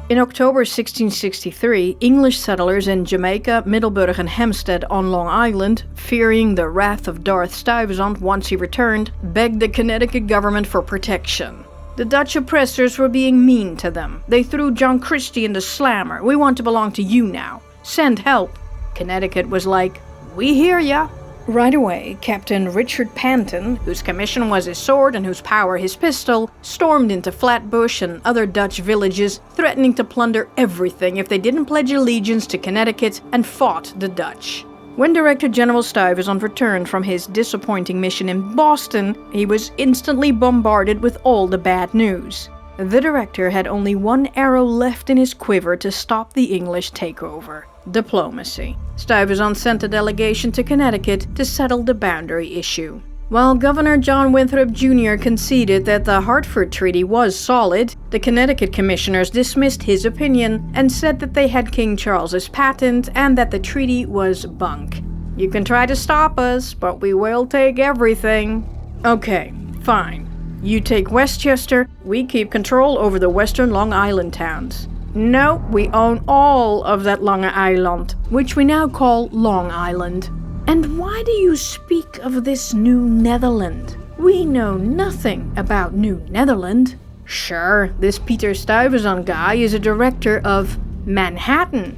In October 1663, English settlers in Jamaica, Middelburg and Hampstead on Long Island, fearing the wrath of Darth Stuyvesant once he returned, begged the Connecticut government for protection. The Dutch oppressors were being mean to them. They threw John Christie in the slammer. "We want to belong to you now. Send help." Connecticut was like, "We hear ya." Right away, Captain Richard Panton, whose commission was his sword and whose power his pistol, stormed into Flatbush and other Dutch villages, threatening to plunder everything if they didn't pledge allegiance to Connecticut and fought the Dutch. When Director General Stuyvesant returned from his disappointing mission in Boston, he was instantly bombarded with all the bad news. The director had only one arrow left in his quiver to stop the English takeover: diplomacy. Stuyvesant sent a delegation to Connecticut to settle the boundary issue. While Governor John Winthrop Jr. conceded that the Hartford Treaty was solid, the Connecticut commissioners dismissed his opinion and said that they had King Charles's patent and that the treaty was bunk. "You can try to stop us, but we will take everything." "Okay, fine. You take Westchester, we keep control over the western Long Island towns." "No, we own all of that Long Island, which we now call Long Island." "And why do you speak of this New Netherland? We know nothing about New Netherland." "Sure, this Peter Stuyvesant guy is a director of Manhattan."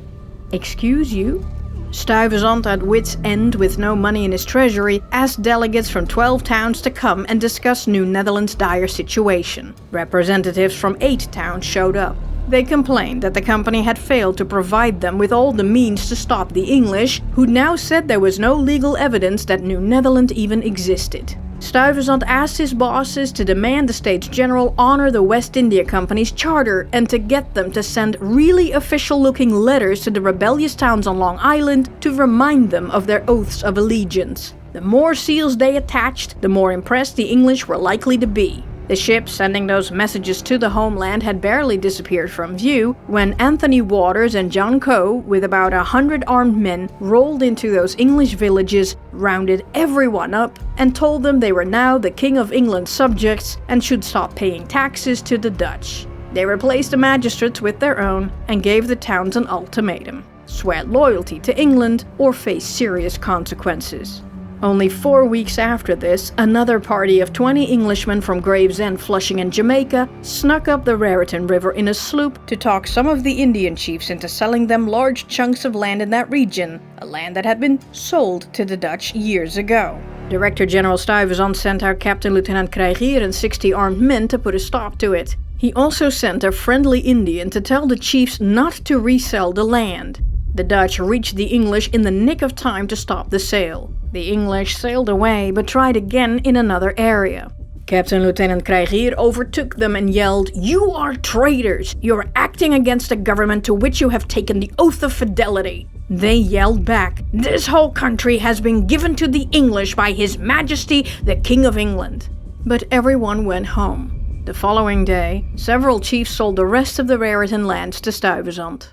"Excuse you?" Stuyvesant, at wit's end with no money in his treasury, asked delegates from 12 towns to come and discuss New Netherland's dire situation. Representatives from 8 towns showed up. They complained that the company had failed to provide them with all the means to stop the English, who now said there was no legal evidence that New Netherland even existed. Stuyvesant asked his bosses to demand the States General honor the West India Company's charter and to get them to send really official-looking letters to the rebellious towns on Long Island to remind them of their oaths of allegiance. The more seals they attached, the more impressed the English were likely to be. The ship sending those messages to the homeland had barely disappeared from view when Anthony Waters and John Coe, with about 100 armed men, rolled into those English villages, rounded everyone up, and told them they were now the King of England's subjects and should stop paying taxes to the Dutch. They replaced the magistrates with their own and gave the towns an ultimatum: swear loyalty to England or face serious consequences. Only 4 weeks after this, another party of 20 Englishmen from Gravesend, Flushing and Jamaica snuck up the Raritan River in a sloop to talk some of the Indian chiefs into selling them large chunks of land in that region, a land that had been sold to the Dutch years ago. Director General Stuyvesant sent out Captain Lieutenant Krijgier and 60 armed men to put a stop to it. He also sent a friendly Indian to tell the chiefs not to resell the land. The Dutch reached the English in the nick of time to stop the sale. The English sailed away, but tried again in another area. Captain Lieutenant Krijgier overtook them and yelled, "You are traitors! You are acting against a government to which you have taken the oath of fidelity!" They yelled back, "This whole country has been given to the English by His Majesty the King of England." But everyone went home. The following day, several chiefs sold the rest of the Raritan lands to Stuyvesant.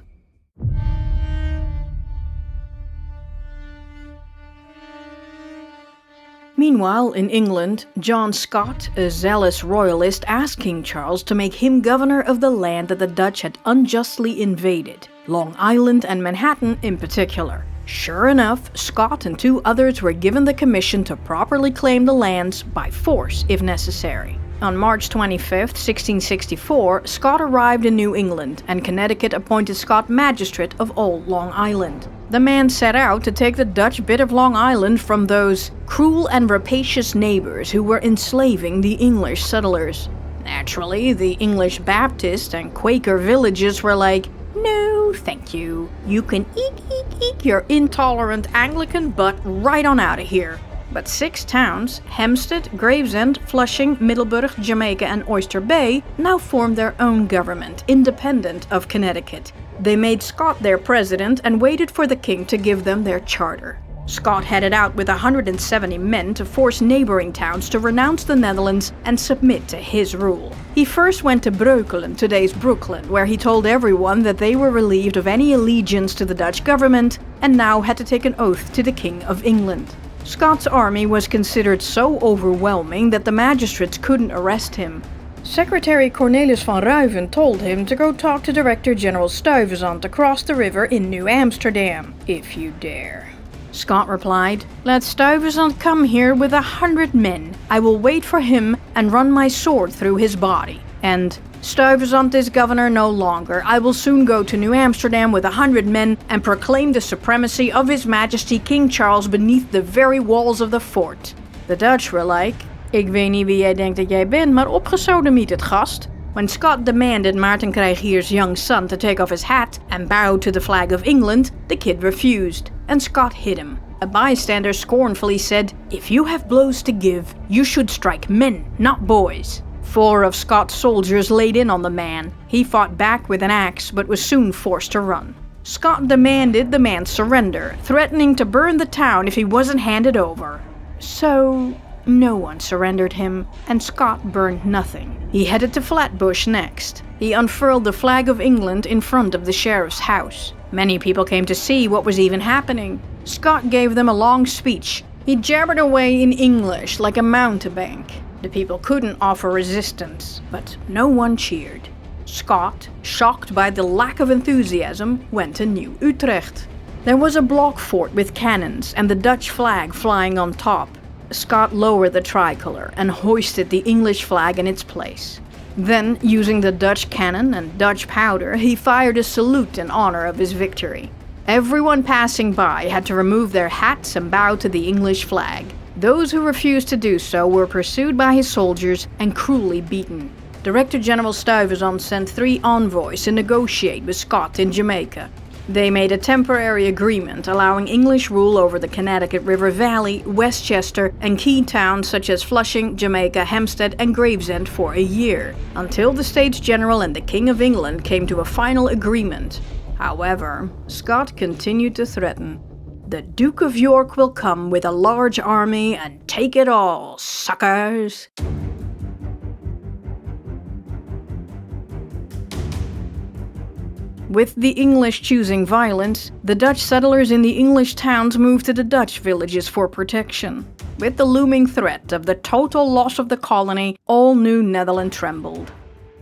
Meanwhile, in England, John Scott, a zealous royalist, asked King Charles to make him governor of the land that the Dutch had unjustly invaded, Long Island and Manhattan in particular. Sure enough, Scott and 2 others were given the commission to properly claim the lands by force if necessary. On March 25, 1664, Scott arrived in New England, and Connecticut appointed Scott magistrate of all Long Island. The man set out to take the Dutch bit of Long Island from those cruel and rapacious neighbors who were enslaving the English settlers. Naturally, the English Baptist and Quaker villages were like, "No, thank you. You can eek your intolerant Anglican butt right on out of here." But 6 towns, Hempstead, Gravesend, Flushing, Middleburg, Jamaica and Oyster Bay, now formed their own government, independent of Connecticut. They made Scott their president and waited for the king to give them their charter. Scott headed out with 170 men to force neighboring towns to renounce the Netherlands and submit to his rule. He first went to Breukelen, today's Brooklyn, where he told everyone that they were relieved of any allegiance to the Dutch government and now had to take an oath to the King of England. Scott's army was considered so overwhelming that the magistrates couldn't arrest him. Secretary Cornelis van Ruiven told him to go talk to Director General Stuyvesant across the river in New Amsterdam, if you dare. Scott replied, "Let Stuyvesant come here with 100 men. I will wait for him and run my sword through his body." And "Stuyvesant is governor no longer. I will soon go to New Amsterdam with 100 men and proclaim the supremacy of His Majesty King Charles beneath the very walls of the fort." The Dutch were like, "Ik weet niet wie jij denkt dat jij bent, maar opgesodemieterd, gast." When Scott demanded Maarten Krijgier's young son to take off his hat and bow to the flag of England, the kid refused, and Scott hit him. A bystander scornfully said, "If you have blows to give, you should strike men, not boys." 4 of Scott's soldiers laid in on the man. He fought back with an axe, but was soon forced to run. Scott demanded the man surrender, threatening to burn the town if he wasn't handed over. So no one surrendered him, and Scott burned nothing. He headed to Flatbush next. He unfurled the flag of England in front of the sheriff's house. Many people came to see what was even happening. Scott gave them a long speech. He jabbered away in English like a mountebank. The people couldn't offer resistance, but no one cheered. Scott, shocked by the lack of enthusiasm, went to New Utrecht. There was a block fort with cannons and the Dutch flag flying on top. Scott lowered the tricolor and hoisted the English flag in its place. Then, using the Dutch cannon and Dutch powder, he fired a salute in honor of his victory. Everyone passing by had to remove their hats and bow to the English flag. Those who refused to do so were pursued by his soldiers and cruelly beaten. Director General Stuyvesant sent 3 envoys to negotiate with Scott in Jamaica. They made a temporary agreement allowing English rule over the Connecticut River Valley, Westchester, and key towns such as Flushing, Jamaica, Hempstead, and Gravesend for a year, until the States General and the King of England came to a final agreement. However, Scott continued to threaten. "The Duke of York will come with a large army and take it all, suckers!" With the English choosing violence, the Dutch settlers in the English towns moved to the Dutch villages for protection. With the looming threat of the total loss of the colony, all New Netherland trembled.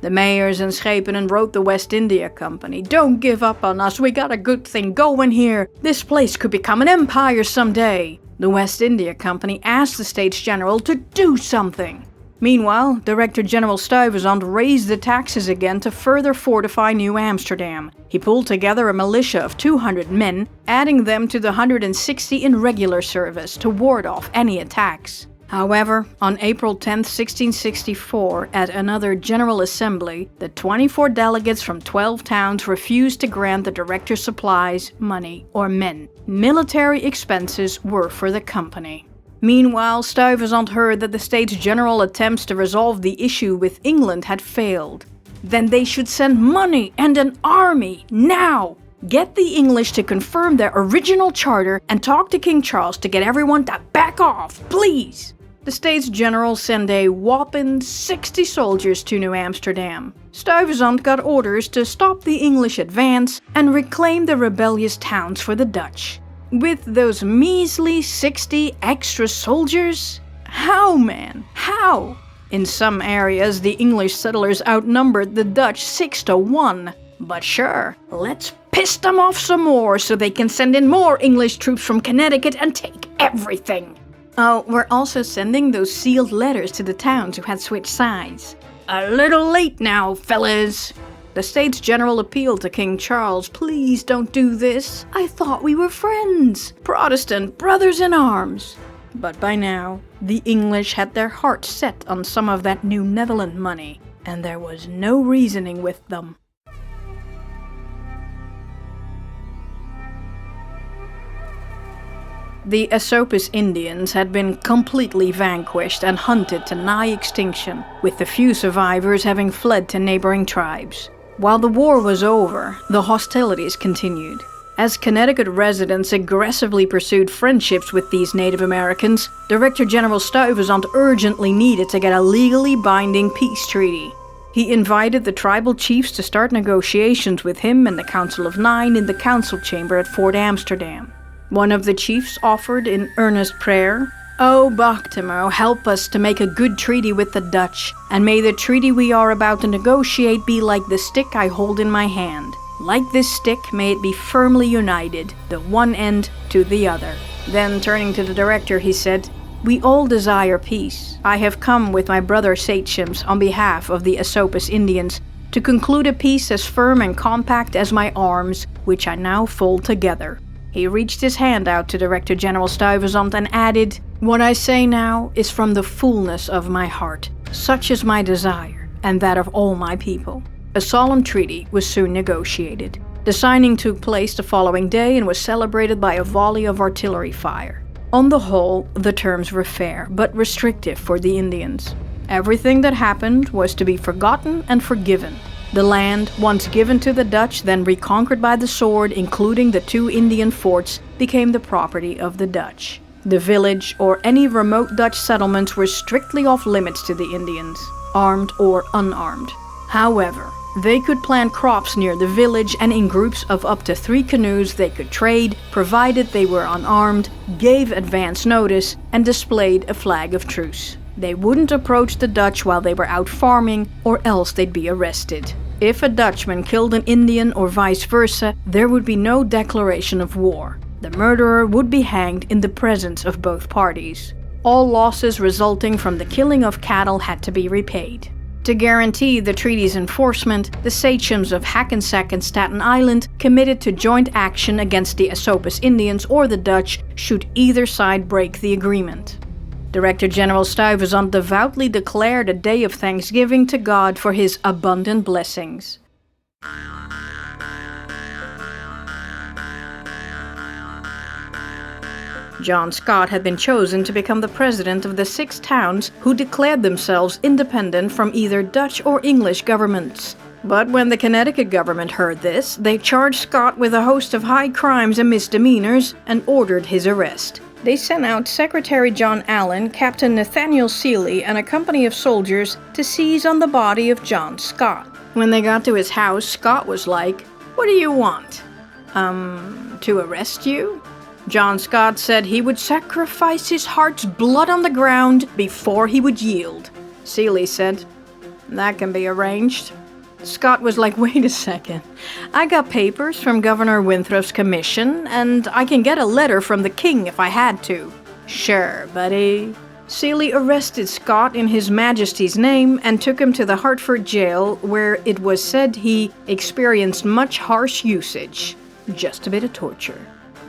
The mayors and schepenen wrote the West India Company, "Don't give up on us, we got a good thing going here. This place could become an empire someday." The West India Company asked the States General to do something. Meanwhile, Director General Stuyvesant raised the taxes again to further fortify New Amsterdam. He pulled together a militia of 200 men, adding them to the 160 in regular service to ward off any attacks. However, on April 10, 1664, at another General Assembly, the 24 delegates from 12 towns refused to grant the director supplies, money, or men. Military expenses were for the company. Meanwhile, Stuyvesant heard that the States General attempts to resolve the issue with England had failed. Then they should send money and an army, now! Get the English to confirm their original charter and talk to King Charles to get everyone to back off, please! The States General sent a whopping 60 soldiers to New Amsterdam. Stuyvesant got orders to stop the English advance and reclaim the rebellious towns for the Dutch. With those measly 60 extra soldiers? How, man? How? In some areas, the English settlers outnumbered the Dutch 6-1. But sure, let's piss them off some more so they can send in more English troops from Connecticut and take everything. Oh, we're also sending those sealed letters to the towns who had switched sides. A little late now, fellas. The States General appealed to King Charles, please don't do this. I thought we were friends, Protestant brothers in arms. But by now, the English had their hearts set on some of that new Netherland money, and there was no reasoning with them. The Esopus Indians had been completely vanquished and hunted to nigh extinction, with the few survivors having fled to neighboring tribes. While the war was over, the hostilities continued. As Connecticut residents aggressively pursued friendships with these Native Americans, Director General Stuyvesant urgently needed to get a legally binding peace treaty. He invited the tribal chiefs to start negotiations with him and the Council of Nine in the council chamber at Fort Amsterdam. One of the chiefs offered in earnest prayer, "O Bactimo, help us to make a good treaty with the Dutch, and may the treaty we are about to negotiate be like the stick I hold in my hand. Like this stick, may it be firmly united, the one end to the other." Then, turning to the director, he said, "We all desire peace. I have come with my brother sachems on behalf of the Esopus Indians to conclude a peace as firm and compact as my arms, which I now fold together." He reached his hand out to Director General Stuyvesant and added, "What I say now is from the fullness of my heart. Such is my desire, and that of all my people." A solemn treaty was soon negotiated. The signing took place the following day and was celebrated by a volley of artillery fire. On the whole, the terms were fair, but restrictive for the Indians. Everything that happened was to be forgotten and forgiven. The land, once given to the Dutch, then reconquered by the sword, including the 2 Indian forts, became the property of the Dutch. The village or any remote Dutch settlements were strictly off limits to the Indians, armed or unarmed. However, they could plant crops near the village, and in groups of up to 3 canoes they could trade, provided they were unarmed, gave advance notice, and displayed a flag of truce. They wouldn't approach the Dutch while they were out farming, or else they'd be arrested. If a Dutchman killed an Indian or vice versa, there would be no declaration of war. The murderer would be hanged in the presence of both parties. All losses resulting from the killing of cattle had to be repaid. To guarantee the treaty's enforcement, the sachems of Hackensack and Staten Island committed to joint action against the Esopus Indians or the Dutch should either side break the agreement. Director General Stuyvesant devoutly declared a day of thanksgiving to God for his abundant blessings. John Scott had been chosen to become the president of the 6 towns who declared themselves independent from either Dutch or English governments. But when the Connecticut government heard this, they charged Scott with a host of high crimes and misdemeanors and ordered his arrest. They sent out Secretary John Allen, Captain Nathaniel Seeley, and a company of soldiers to seize on the body of John Scott. When they got to his house, Scott was like, "What do you want? To arrest you?" John Scott said he would sacrifice his heart's blood on the ground before he would yield. Seeley said, "That can be arranged." Scott was like, "Wait a second. I got papers from Governor Winthrop's commission, and I can get a letter from the king if I had to." Sure, buddy. Sealy arrested Scott in His Majesty's name and took him to the Hertford jail, where it was said he experienced much harsh usage. Just a bit of torture.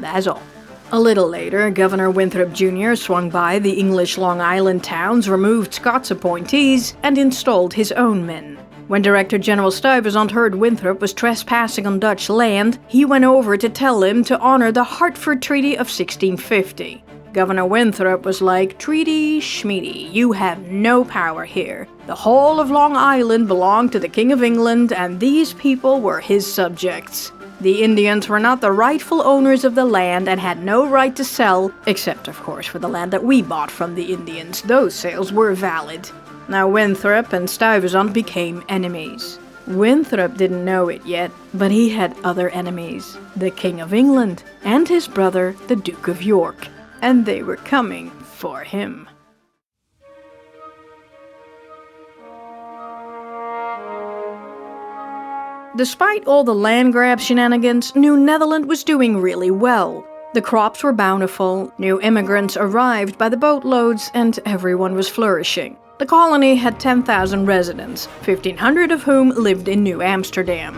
That's all. A little later, Governor Winthrop Jr. swung by the English Long Island towns, removed Scott's appointees, and installed his own men. When Director General Stuyvesant heard Winthrop was trespassing on Dutch land, he went over to tell him to honor the Hartford Treaty of 1650. Governor Winthrop was like, "Treaty schmeedy, you have no power here. The whole of Long Island belonged to the King of England, and these people were his subjects. The Indians were not the rightful owners of the land and had no right to sell, except of course for the land that we bought from the Indians. Those sales were valid." Now Winthrop and Stuyvesant became enemies. Winthrop didn't know it yet, but he had other enemies. The King of England and his brother, the Duke of York. And they were coming for him. Despite all the land grab shenanigans, New Netherland was doing really well. The crops were bountiful, new immigrants arrived by the boatloads, and everyone was flourishing. The colony had 10,000 residents, 1,500 of whom lived in New Amsterdam.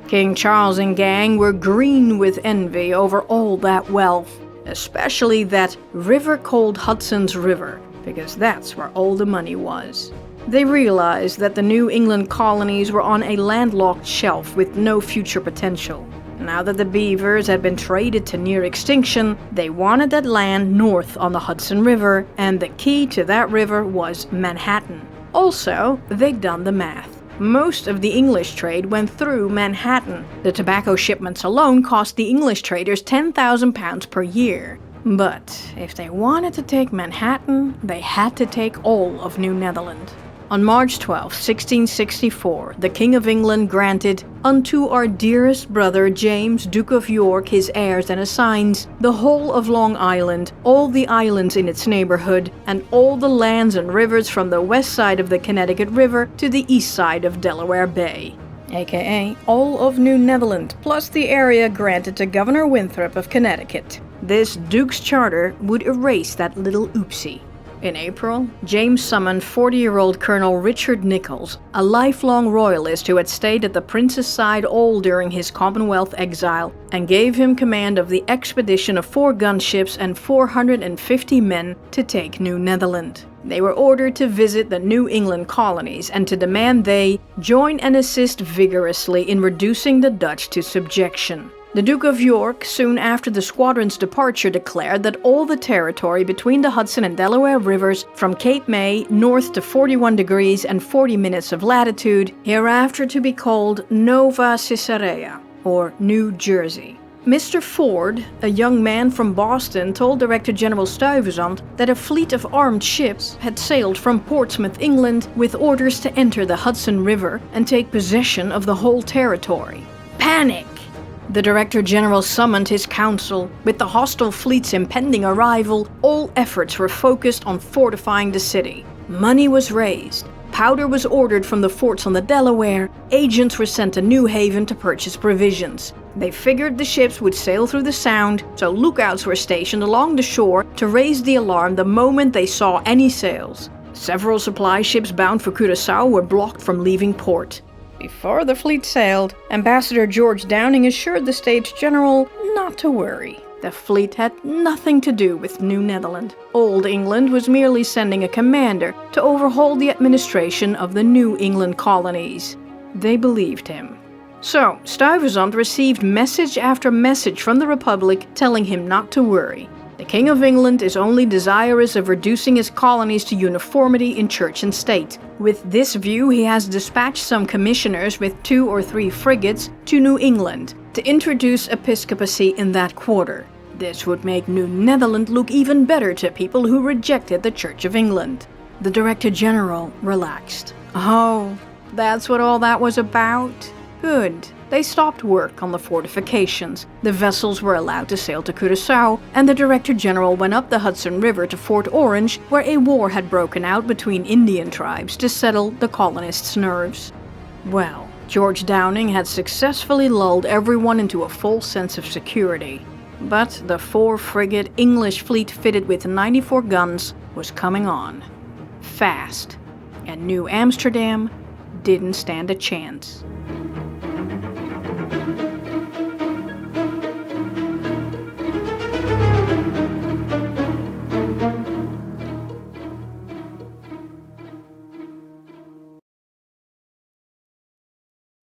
King Charles and gang were green with envy over all that wealth, especially that river called Hudson's River, because that's where all the money was. They realized that the New England colonies were on a landlocked shelf with no future potential. Now that the beavers had been traded to near extinction, they wanted that land north on the Hudson River, and the key to that river was Manhattan. Also, they'd done the math. Most of the English trade went through Manhattan. The tobacco shipments alone cost the English traders £10,000 per year. But if they wanted to take Manhattan, they had to take all of New Netherland. On March 12, 1664, the King of England granted "unto our dearest brother James, Duke of York, his heirs and assigns, the whole of Long Island, all the islands in its neighborhood, and all the lands and rivers from the west side of the Connecticut River to the east side of Delaware Bay," aka all of New Netherland, plus the area granted to Governor Winthrop of Connecticut. This Duke's charter would erase that little oopsie. In April, James summoned 40-year-old Colonel Richard Nichols, a lifelong royalist who had stayed at the prince's side all during his Commonwealth exile, and gave him command of the expedition of 4 gunships and 450 men to take New Netherland. They were ordered to visit the New England colonies and to demand they join and assist vigorously in reducing the Dutch to subjection. The Duke of York, soon after the squadron's departure, declared that all the territory between the Hudson and Delaware rivers, from Cape May north to 41 degrees and 40 minutes of latitude, hereafter to be called Nova Caesarea, or New Jersey. Mr. Ford, a young man from Boston, told Director General Stuyvesant that a fleet of armed ships had sailed from Portsmouth, England, with orders to enter the Hudson River and take possession of the whole territory. Panic! The Director General summoned his council. With the hostile fleet's impending arrival, all efforts were focused on fortifying the city. Money was raised. Powder was ordered from the forts on the Delaware. Agents were sent to New Haven to purchase provisions. They figured the ships would sail through the Sound, so lookouts were stationed along the shore to raise the alarm the moment they saw any sails. Several supply ships bound for Curaçao were blocked from leaving port. Before the fleet sailed, Ambassador George Downing assured the States General not to worry. The fleet had nothing to do with New Netherland. Old England was merely sending a commander to overhaul the administration of the New England colonies. They believed him. So, Stuyvesant received message after message from the Republic telling him not to worry. The King of England is only desirous of reducing his colonies to uniformity in church and state. With this view, he has dispatched some commissioners with 2 or 3 frigates to New England to introduce episcopacy in that quarter. This would make New Netherland look even better to people who rejected the Church of England. The Director General relaxed. Oh, that's what all that was about? Good. They stopped work on the fortifications. The vessels were allowed to sail to Curaçao, and the Director General went up the Hudson River to Fort Orange, where a war had broken out between Indian tribes to settle the colonists' nerves. Well, George Downing had successfully lulled everyone into a false sense of security. But the 4-frigate English fleet fitted with 94 guns was coming on. Fast. And New Amsterdam didn't stand a chance.